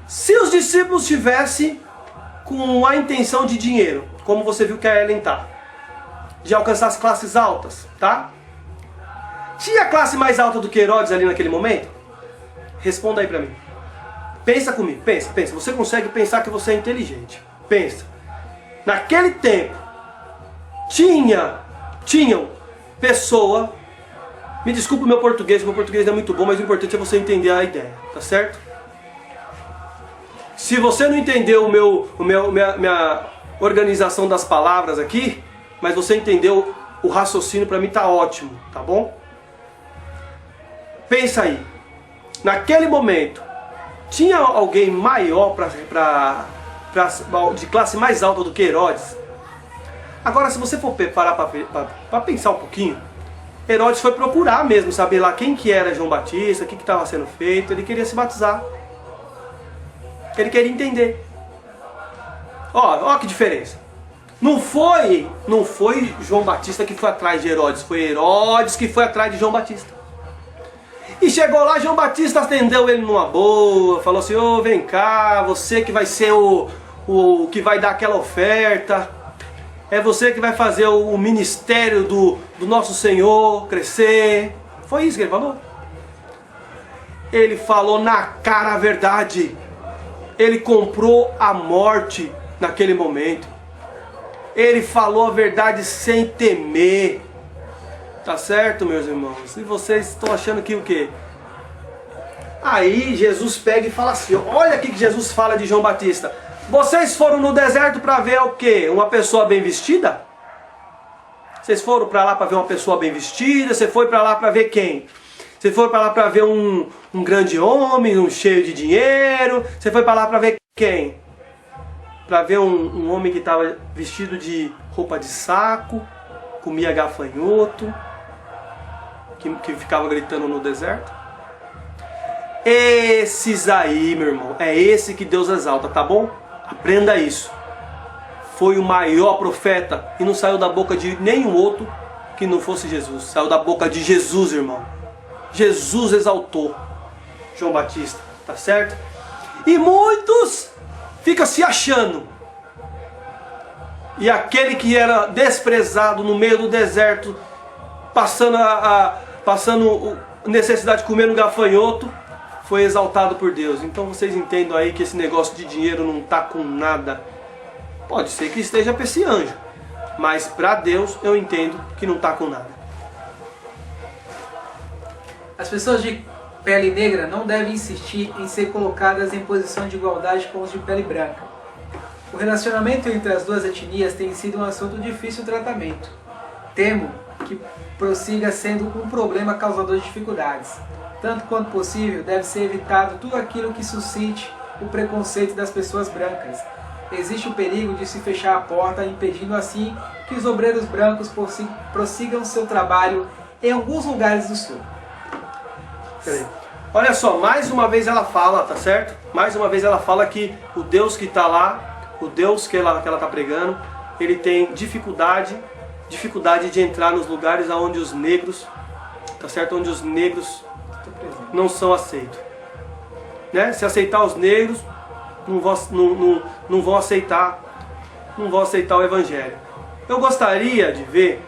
Se os discípulos tivessem com a intenção de dinheiro, como você viu que a Ellen tá, de alcançar as classes altas, tá? Tinha classe mais alta do que Herodes ali naquele momento? Responda aí pra mim. Pensa comigo, pensa. Você consegue pensar que você é inteligente. Pensa. Naquele tempo, tinham pessoa, me desculpa o meu português não é muito bom, mas o importante é você entender a ideia, tá certo? Se você não entendeu minha organização das palavras aqui, mas você entendeu o raciocínio, pra mim tá ótimo, tá bom? Pensa aí. Naquele momento, tinha alguém maior de classe mais alta do que Herodes? Agora, se você for parar para pensar um pouquinho, Herodes foi procurar mesmo, saber lá quem que era João Batista, o que estava sendo feito. Ele queria se batizar. Ele queria entender. Ó que diferença. Não foi João Batista que foi atrás de Herodes, foi Herodes que foi atrás de João Batista. E chegou lá, João Batista atendeu ele numa boa, falou assim, ô, vem cá, você que vai ser o que vai dar aquela oferta, é você que vai fazer o ministério do nosso Senhor crescer. Foi isso que ele falou. Ele falou na cara a verdade. Ele comprou a morte naquele momento. Ele falou a verdade sem temer. Tá certo, meus irmãos? E vocês estão achando que o quê? Aí Jesus pega e fala assim, olha aqui que Jesus fala de João Batista. Vocês foram no deserto para ver o quê? Uma pessoa bem vestida? Vocês foram para lá para ver uma pessoa bem vestida? Você foi para lá para ver quem? Você foi para lá para ver um grande homem, um cheio de dinheiro? Você foi para lá para ver quem? Para ver um homem que estava vestido de roupa de saco, comia gafanhoto, que ficava gritando no deserto? Esses aí, meu irmão, é esse que Deus exalta, tá bom? Aprenda isso. Foi o maior profeta e não saiu da boca de nenhum outro que não fosse Jesus. Saiu da boca de Jesus, irmão. Jesus exaltou João Batista, tá certo? E muitos ficam se achando. E aquele que era desprezado no meio do deserto, passando necessidade de comer no gafanhoto, foi exaltado por Deus. Então vocês entendam aí que esse negócio de dinheiro não está com nada. Pode ser que esteja para esse anjo, mas para Deus eu entendo que não está com nada. As pessoas de pele negra não devem insistir em ser colocadas em posição de igualdade com os de pele branca. O relacionamento entre as duas etnias tem sido um assunto de difícil tratamento. Temo que prossiga sendo um problema causador de dificuldades. Tanto quanto possível, deve ser evitado tudo aquilo que suscite o preconceito das pessoas brancas. Existe o perigo de se fechar a porta, impedindo assim que os obreiros brancos prossigam seu trabalho em alguns lugares do sul. Olha só, mais uma vez ela fala, tá certo? Mais uma vez ela fala que o Deus que está lá, o Deus que ela está pregando, ele tem dificuldade de entrar nos lugares onde os negros, tá certo? Onde os negros não são aceitos, né? Se aceitar os negros, não vão aceitar o evangelho. Eu gostaria de ver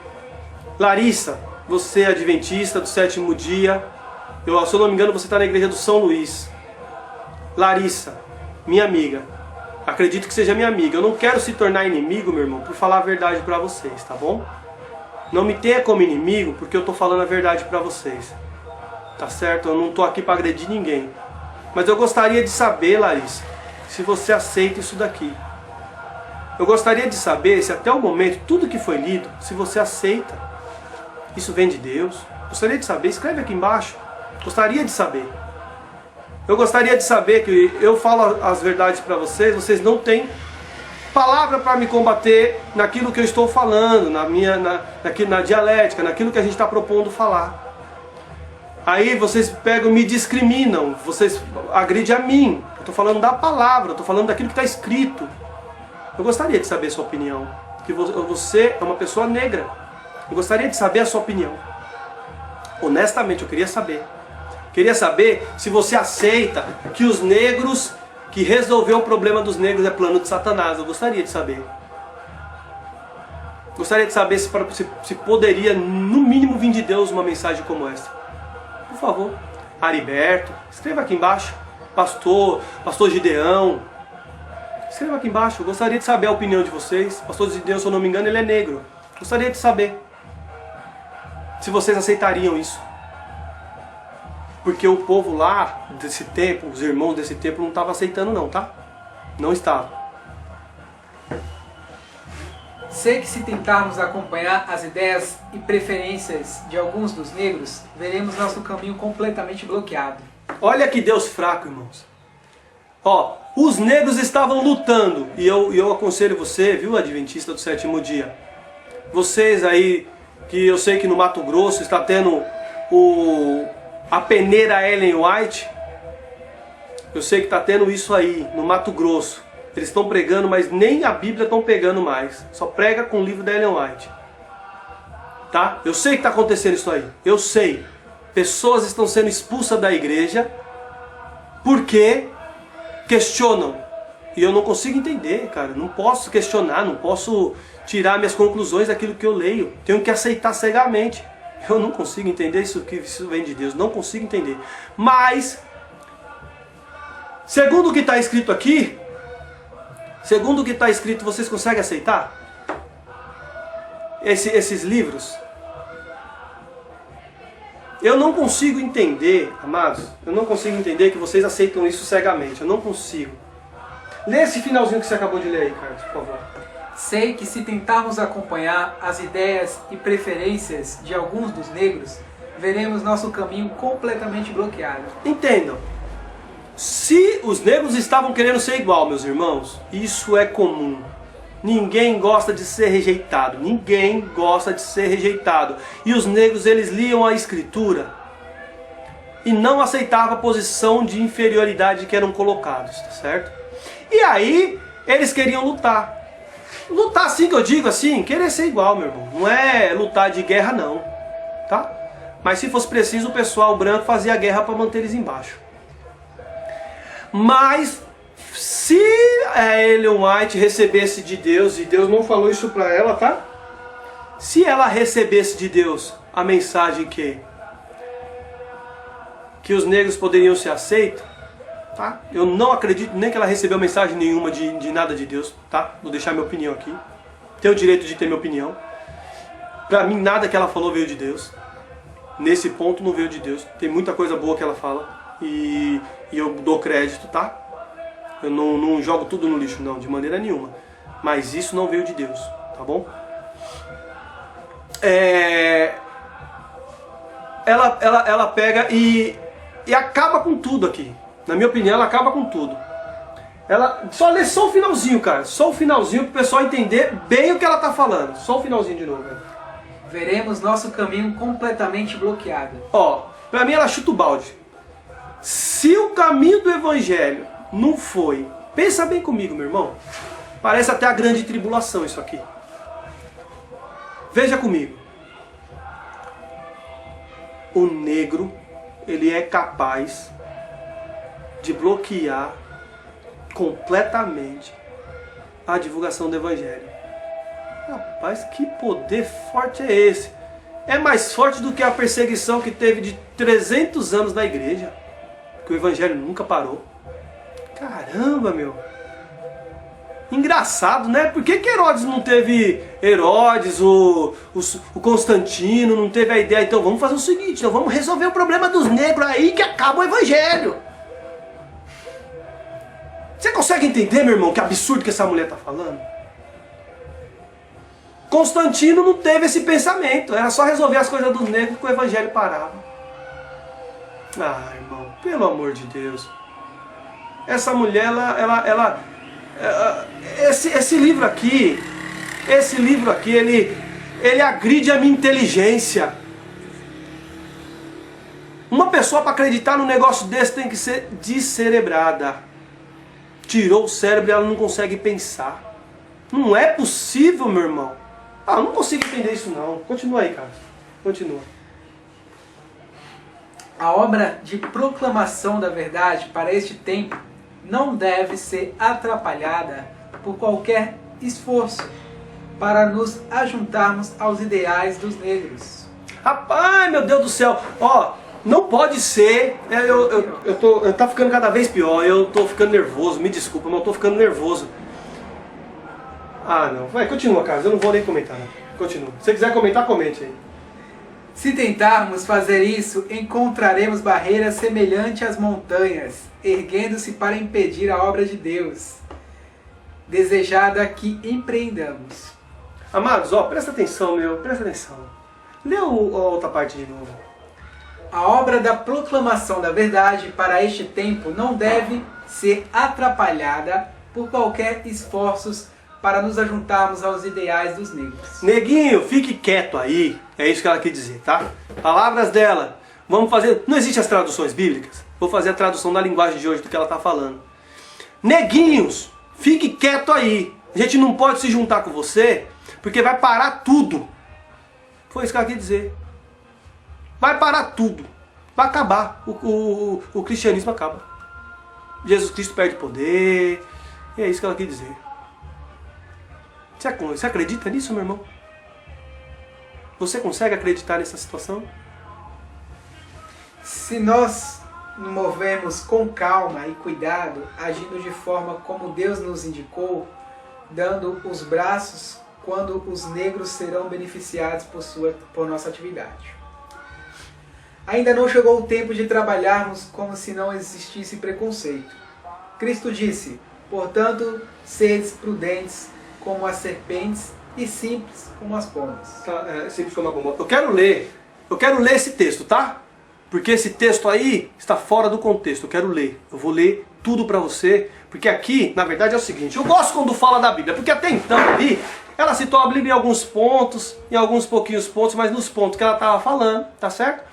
Larissa, você adventista do sétimo dia, se eu não me engano você está na igreja do São Luís. Larissa, minha amiga, acredito que seja minha amiga. Eu não quero se tornar inimigo, meu irmão, por falar a verdade para vocês, tá bom? Não me tenha como inimigo porque eu estou falando a verdade para vocês. Tá certo? Eu não estou aqui para agredir ninguém. Mas eu gostaria de saber, Larissa, se você aceita isso daqui. Eu gostaria de saber se até o momento, tudo que foi lido, se você aceita. Isso vem de Deus. Gostaria de saber, escreve aqui embaixo. Gostaria de saber. Eu gostaria de saber que eu falo as verdades para vocês, vocês não têm palavra para me combater naquilo que eu estou falando, na dialética, naquilo que a gente está propondo falar. Aí vocês pegam e me discriminam, vocês agridem a mim. Eu estou falando da palavra, eu estou falando daquilo que está escrito. Eu gostaria de saber a sua opinião. Que você é uma pessoa negra. Eu gostaria de saber a sua opinião. Honestamente, eu queria saber. Queria saber se você aceita que os negros, que resolver o problema dos negros é plano de Satanás. Eu gostaria de saber. Gostaria de saber se poderia, no mínimo, vir de Deus uma mensagem como essa. Por favor, Ariberto, escreva aqui embaixo. Pastor Gideão, escreva aqui embaixo. Eu gostaria de saber a opinião de vocês. Pastor Gideão, se eu não me engano, ele é negro. Gostaria de saber se vocês aceitariam isso. Porque o povo lá desse tempo, os irmãos desse tempo, não estavam aceitando não, tá? Não estavam. Sei que se tentarmos acompanhar as ideias e preferências de alguns dos negros, veremos nosso caminho completamente bloqueado. Olha que Deus fraco, irmãos. Ó, os negros estavam lutando, e eu aconselho você, viu, Adventista do Sétimo Dia, vocês aí, que eu sei que no Mato Grosso está tendo a peneira Ellen White, eu sei que está tendo isso aí, no Mato Grosso. Eles estão pregando, mas nem a Bíblia estão pegando mais. Só prega com o livro da Ellen White. Tá? Eu sei que está acontecendo isso aí. Eu sei. Pessoas estão sendo expulsas da igreja porque questionam. E eu não consigo entender, cara. Não posso questionar, não posso tirar minhas conclusões daquilo que eu leio. Tenho que aceitar cegamente. Eu não consigo entender isso vem de Deus. Não consigo entender. Mas, segundo o que está escrito aqui, vocês conseguem aceitar? Esses livros? Eu não consigo entender, amados, eu não consigo entender que vocês aceitam isso cegamente. Eu não consigo. Lê esse finalzinho que você acabou de ler aí, Carlos, por favor. Sei que se tentarmos acompanhar as ideias e preferências de alguns dos negros, veremos nosso caminho completamente bloqueado. Entendam. Se os negros estavam querendo ser igual, meus irmãos, isso é comum. Ninguém gosta de ser rejeitado. Ninguém gosta de ser rejeitado. E os negros, eles liam a Escritura e não aceitavam a posição de inferioridade que eram colocados, tá certo? E aí, eles queriam lutar. Lutar assim que eu digo assim, querer ser igual, meu irmão. Não é lutar de guerra não, tá? Mas se fosse preciso, o pessoal branco fazia guerra para manter eles embaixo. Mas se a Ellen White recebesse de Deus, e Deus não falou isso para ela, tá? Se ela recebesse de Deus a mensagem que os negros poderiam ser aceitos, tá? Eu não acredito nem que ela recebeu mensagem nenhuma de nada de Deus, tá? Vou deixar minha opinião aqui. Tenho o direito de ter minha opinião. Pra mim, nada que ela falou veio de Deus. Nesse ponto não veio de Deus. Tem muita coisa boa que ela fala. E eu dou crédito, tá? Eu não jogo tudo no lixo, não, de maneira nenhuma. Mas isso não veio de Deus, tá bom? Ela pega e acaba com tudo aqui. Na minha opinião, ela acaba com tudo. Ela só lê só o finalzinho, cara. Só o finalzinho para o pessoal entender bem o que ela tá falando. Só o finalzinho de novo, cara. Veremos nosso caminho completamente bloqueado. Ó, pra mim ela chuta o balde. Se o caminho do Evangelho não foi... Pensa bem comigo, meu irmão. Parece até a grande tribulação isso aqui. Veja comigo. O negro, ele é capaz de bloquear completamente a divulgação do Evangelho. Rapaz, que poder forte é esse? É mais forte do que a perseguição que teve de 300 anos na igreja. Que o Evangelho nunca parou. Caramba, meu. Engraçado, né? Por que Herodes não teve... Herodes, o Constantino não teve a ideia? Então vamos fazer o seguinte, então vamos resolver o problema dos negros aí que acaba o Evangelho. Você consegue entender, meu irmão, que absurdo que essa mulher está falando? Constantino não teve esse pensamento. Era só resolver as coisas dos negros que o Evangelho parava. Ah, irmão, pelo amor de Deus. Essa mulher, esse livro aqui, ele agride a minha inteligência. Uma pessoa para acreditar num negócio desse tem que ser descerebrada. Tirou o cérebro e ela não consegue pensar. Não é possível, meu irmão. Ah, eu não consigo entender isso não. Continua aí, cara. Continua. A obra de proclamação da verdade para este tempo não deve ser atrapalhada por qualquer esforço para nos ajuntarmos aos ideais dos negros. Rapaz, meu Deus do céu, ó, não pode ser, tá ficando cada vez pior, eu tô ficando nervoso, me desculpa, mas eu tô ficando nervoso. Ah, não, vai, continua, Carlos, eu não vou nem comentar, não. Continua, se você quiser comentar, comente aí. Se tentarmos fazer isso, encontraremos barreiras semelhantes às montanhas, erguendo-se para impedir a obra de Deus, desejada que empreendamos. Amados, ó, presta atenção, presta atenção. Lê a outra parte de novo. A obra da proclamação da verdade para este tempo não deve ser atrapalhada por qualquer esforços para nos ajuntarmos aos ideais dos negros. Neguinho, fique quieto aí. É isso que ela quer dizer, tá? Palavras dela. Vamos fazer... Não existem as traduções bíblicas? Vou fazer a tradução da linguagem de hoje do que ela está falando. Neguinhos, fique quieto aí. A gente não pode se juntar com você, porque vai parar tudo. Foi isso que ela quer dizer. Vai parar tudo. Vai acabar. O cristianismo acaba. Jesus Cristo perde poder. E é isso que ela quer dizer. Você acredita nisso, meu irmão? Você consegue acreditar nessa situação? Se nós nos movemos com calma e cuidado, agindo de forma como Deus nos indicou, dando os braços quando os negros serão beneficiados por nossa atividade. Ainda não chegou o tempo de trabalharmos como se não existisse preconceito. Cristo disse, portanto, sedes prudentes como as serpentes e simples como as pombas. Simples como a pomba. Eu quero ler esse texto, tá? Porque esse texto aí está fora do contexto. Eu quero ler. Eu vou ler tudo pra você, porque aqui, na verdade, é o seguinte. Eu gosto quando fala da Bíblia, porque até então ali, ela citou a Bíblia em alguns pontos, em alguns pouquinhos pontos, mas nos pontos que ela estava falando, tá certo?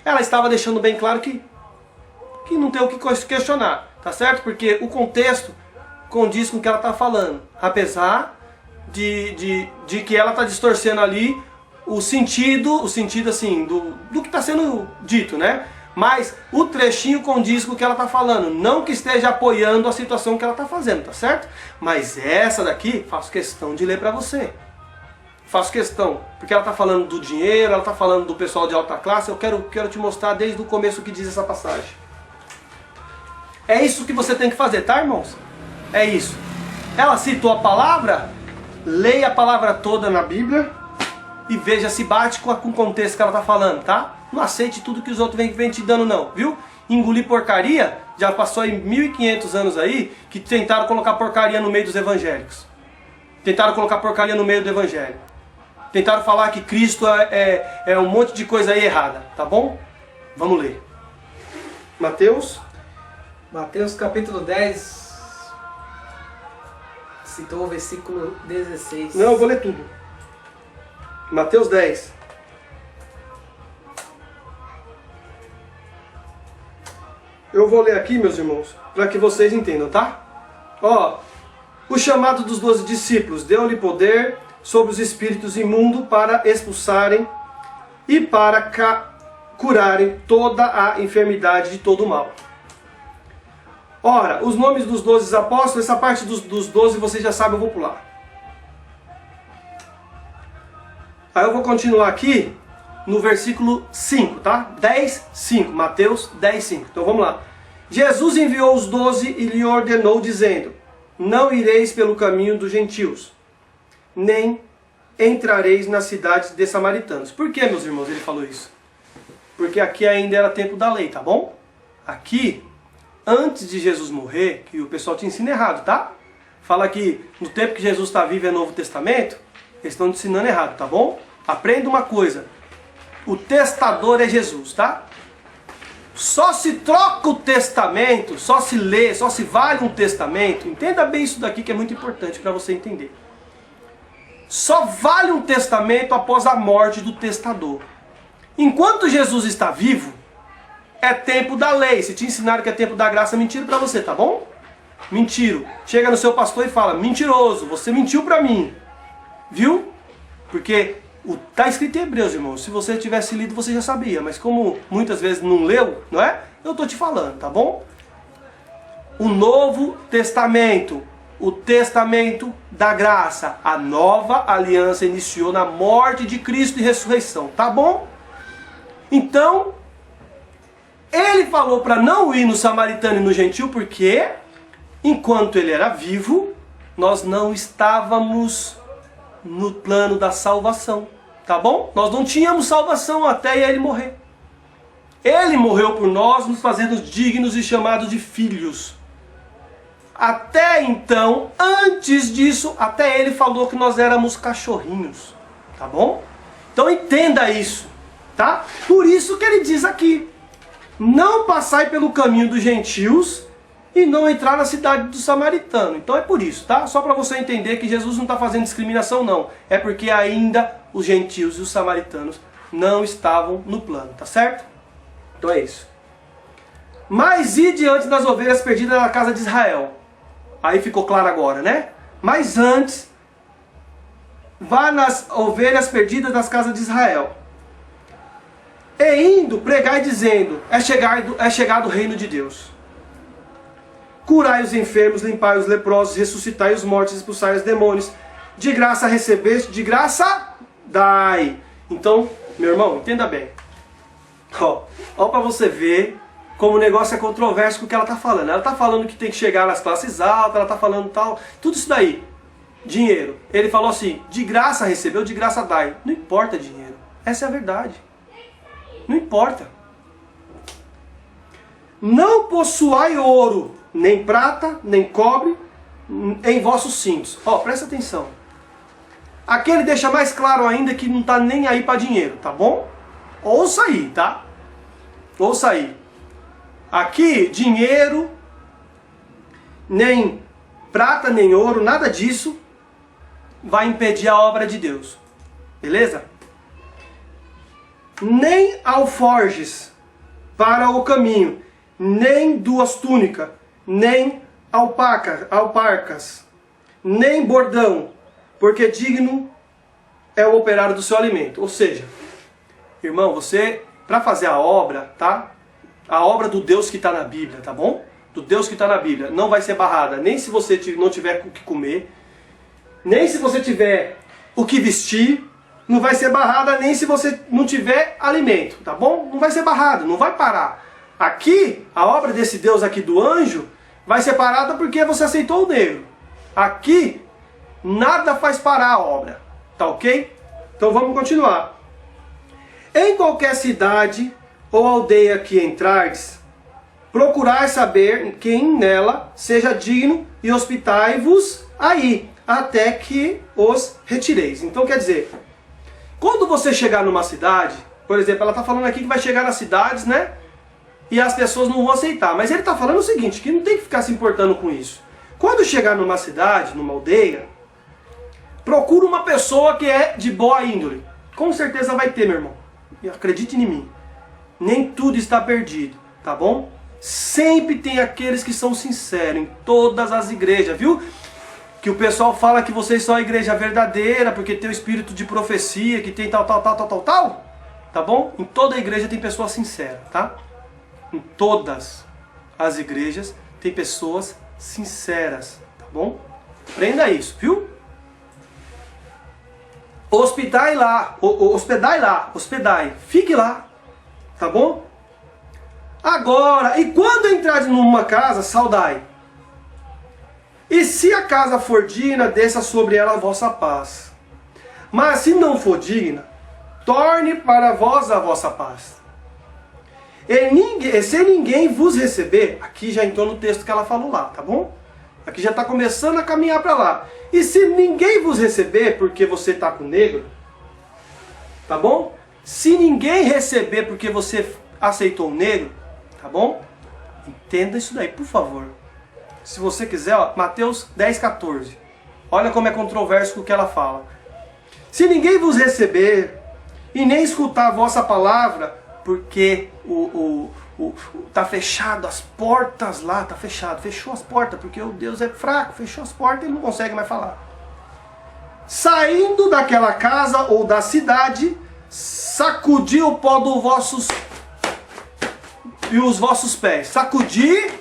Ela estava deixando bem claro que não tem o que questionar, tá certo? Porque o contexto condiz com o que ela está falando, apesar de que ela está distorcendo ali o sentido assim, do que está sendo dito, né? Mas o trechinho condiz com o que ela está falando, não que esteja apoiando a situação que ela está fazendo, tá certo? Mas essa daqui, faço questão de ler para você. Faço questão, porque ela está falando do dinheiro, ela está falando do pessoal de alta classe, eu quero te mostrar desde o começo o que diz essa passagem. É isso que você tem que fazer, tá, irmãos? É isso. Ela citou a palavra, leia a palavra toda na Bíblia e veja se bate com o contexto que ela está falando, tá? Não aceite tudo que os outros vêm te dando não, viu? Engolir porcaria, já passou aí 1500 anos aí, que tentaram colocar porcaria no meio dos evangélicos. Tentaram colocar porcaria no meio do evangelho. Tentaram falar que Cristo é um monte de coisa aí errada, tá bom? Vamos ler. Mateus capítulo 10, citou o versículo 16. Não, eu vou ler tudo. Mateus 10. Eu vou ler aqui, meus irmãos, para que vocês entendam, tá? Ó, o chamado dos 12 discípulos deu-lhe poder sobre os espíritos imundos para expulsarem e para curarem toda a enfermidade de todo o mal. Ora, os nomes dos 12 apóstolos, essa parte dos 12 vocês já sabem, eu vou pular. Aí eu vou continuar aqui no versículo 5, tá? 10, 5, Mateus 10, 5. Então vamos lá. Jesus enviou os 12 e lhe ordenou, dizendo, não ireis pelo caminho dos gentios, nem entrareis nas cidades de samaritanos. Por que, meus irmãos, ele falou isso? Porque aqui ainda era tempo da lei, tá bom? Aqui, antes de Jesus morrer, que o pessoal te ensina errado, tá? Fala que no tempo que Jesus está vivo é Novo Testamento, eles estão te ensinando errado, tá bom? Aprenda uma coisa, o testador é Jesus, tá? Só se troca o testamento, só se lê, só se vale um testamento, entenda bem isso daqui que é muito importante para você entender. Só vale um testamento após a morte do testador. Enquanto Jesus está vivo, é tempo da lei. Se te ensinaram que é tempo da graça, mentira para você, tá bom? Mentiro. Chega no seu pastor e fala, mentiroso, você mentiu para mim. Viu? Porque tá escrito em Hebreus, irmão. Se você tivesse lido, você já sabia. Mas como muitas vezes não leu, não é? Eu tô te falando, tá bom? O Novo Testamento o testamento da graça. A nova aliança iniciou na morte de Cristo e ressurreição, tá bom? Então, ele falou para não ir no samaritano e no gentil, porque enquanto ele era vivo, nós não estávamos no plano da salvação, tá bom? Nós não tínhamos salvação até ele morrer. Ele morreu por nós, nos fazendo dignos e chamados de filhos. Até então, antes disso, até ele falou que nós éramos cachorrinhos, tá bom? Então entenda isso, tá? Por isso que ele diz aqui: não passai pelo caminho dos gentios e não entrar na cidade do samaritano. Então é por isso, tá? Só para você entender que Jesus não está fazendo discriminação, não. É porque ainda os gentios e os samaritanos não estavam no plano, tá certo? Então é isso. Mas e diante das ovelhas perdidas da casa de Israel? Aí ficou claro agora, né? Mas antes, vá nas ovelhas perdidas das casas de Israel. E indo, pregai dizendo: é chegado o reino de Deus. Curai os enfermos, limpai os leprosos, ressuscitai os mortos, expulsai os demônios. De graça recebeste, de graça dai. Então, meu irmão, entenda bem. Ó para você ver como o negócio é controverso com o que ela está falando. Ela está falando que tem que chegar nas classes altas, ela está falando tal, tudo isso daí. Dinheiro. Ele falou assim: de graça recebeu, de graça dai. Não importa dinheiro. Essa é a verdade. Não importa. Não possuai ouro, nem prata, nem cobre em vossos cintos. Ó, presta atenção. Aqui ele deixa mais claro ainda que não está nem aí para dinheiro, tá bom? Ouça aí, tá? Ouça aí. Aqui, dinheiro, nem prata, nem ouro, nada disso vai impedir a obra de Deus. Beleza? Nem alforjes para o caminho, nem duas túnicas, nem alparcas, nem bordão, porque digno é o operário do seu alimento. Ou seja, irmão, você, para fazer a obra, tá? A obra do Deus que está na Bíblia, tá bom? Do Deus que está na Bíblia, não vai ser barrada, nem se você não tiver o que comer, nem se você tiver o que vestir, não vai ser barrada nem se você não tiver alimento, tá bom? Não vai ser barrado, não vai parar. Aqui, a obra desse Deus aqui do anjo, vai ser parada porque você aceitou o negro. Aqui, nada faz parar a obra, tá ok? Então vamos continuar. Em qualquer cidade ou aldeia que entrardes, procurai saber quem nela seja digno e hospitai-vos aí, até que os retireis. Então quer dizer, quando você chegar numa cidade, por exemplo, ela está falando aqui que vai chegar nas cidades, né? E as pessoas não vão aceitar. Mas ele está falando o seguinte, que não tem que ficar se importando com isso. Quando chegar numa cidade, numa aldeia, procura uma pessoa que é de boa índole. Com certeza vai ter, meu irmão. E acredite em mim. Nem tudo está perdido, tá bom? Sempre tem aqueles que são sinceros em todas as igrejas, viu? Que o pessoal fala que vocês são a igreja verdadeira, porque tem o espírito de profecia, que tem tal. Tá bom? Em toda igreja tem pessoas sinceras, tá? Em todas as igrejas tem pessoas sinceras, tá bom? Aprenda isso, viu? Hospedai lá, fique lá, tá bom? Agora, e quando entrar numa casa, saudai. E se a casa for digna, desça sobre ela a vossa paz. Mas se não for digna, torne para vós a vossa paz. E se ninguém vos receber, aqui já entrou no texto que ela falou lá, tá bom? Aqui já está começando a caminhar para lá. E se ninguém vos receber porque você está com negro, tá bom? Se ninguém receber porque você aceitou o negro, tá bom? Entenda isso daí, por favor. Se você quiser, ó, Mateus 10,14. Olha como é controverso com o que ela fala. Se ninguém vos receber e nem escutar a vossa palavra, porque tá fechado as portas lá, tá fechado, fechou as portas, porque o Deus é fraco, fechou as portas e ele não consegue mais falar. Saindo daquela casa ou da cidade, sacudir o pó dos vossos e os vossos pés. Sacudir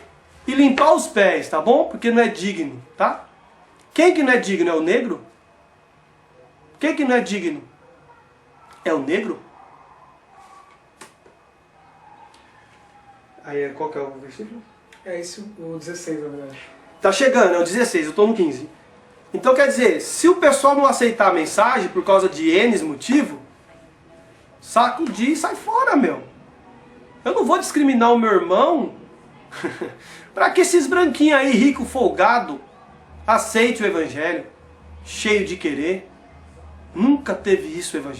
e limpar os pés, tá bom? Porque não é digno, tá? Quem que não é digno? É o negro? Quem que não é digno? É o negro? Aí qual que é o versículo? É isso, o 16, na verdade. Tá chegando, é o 16, eu tô no 15. Então quer dizer, se o pessoal não aceitar a mensagem por causa de N motivo, sacudir e sai fora, meu. Eu não vou discriminar o meu irmão para que esses branquinhos aí, rico, folgado, aceite o evangelho, cheio de querer. Nunca teve isso o evangelho.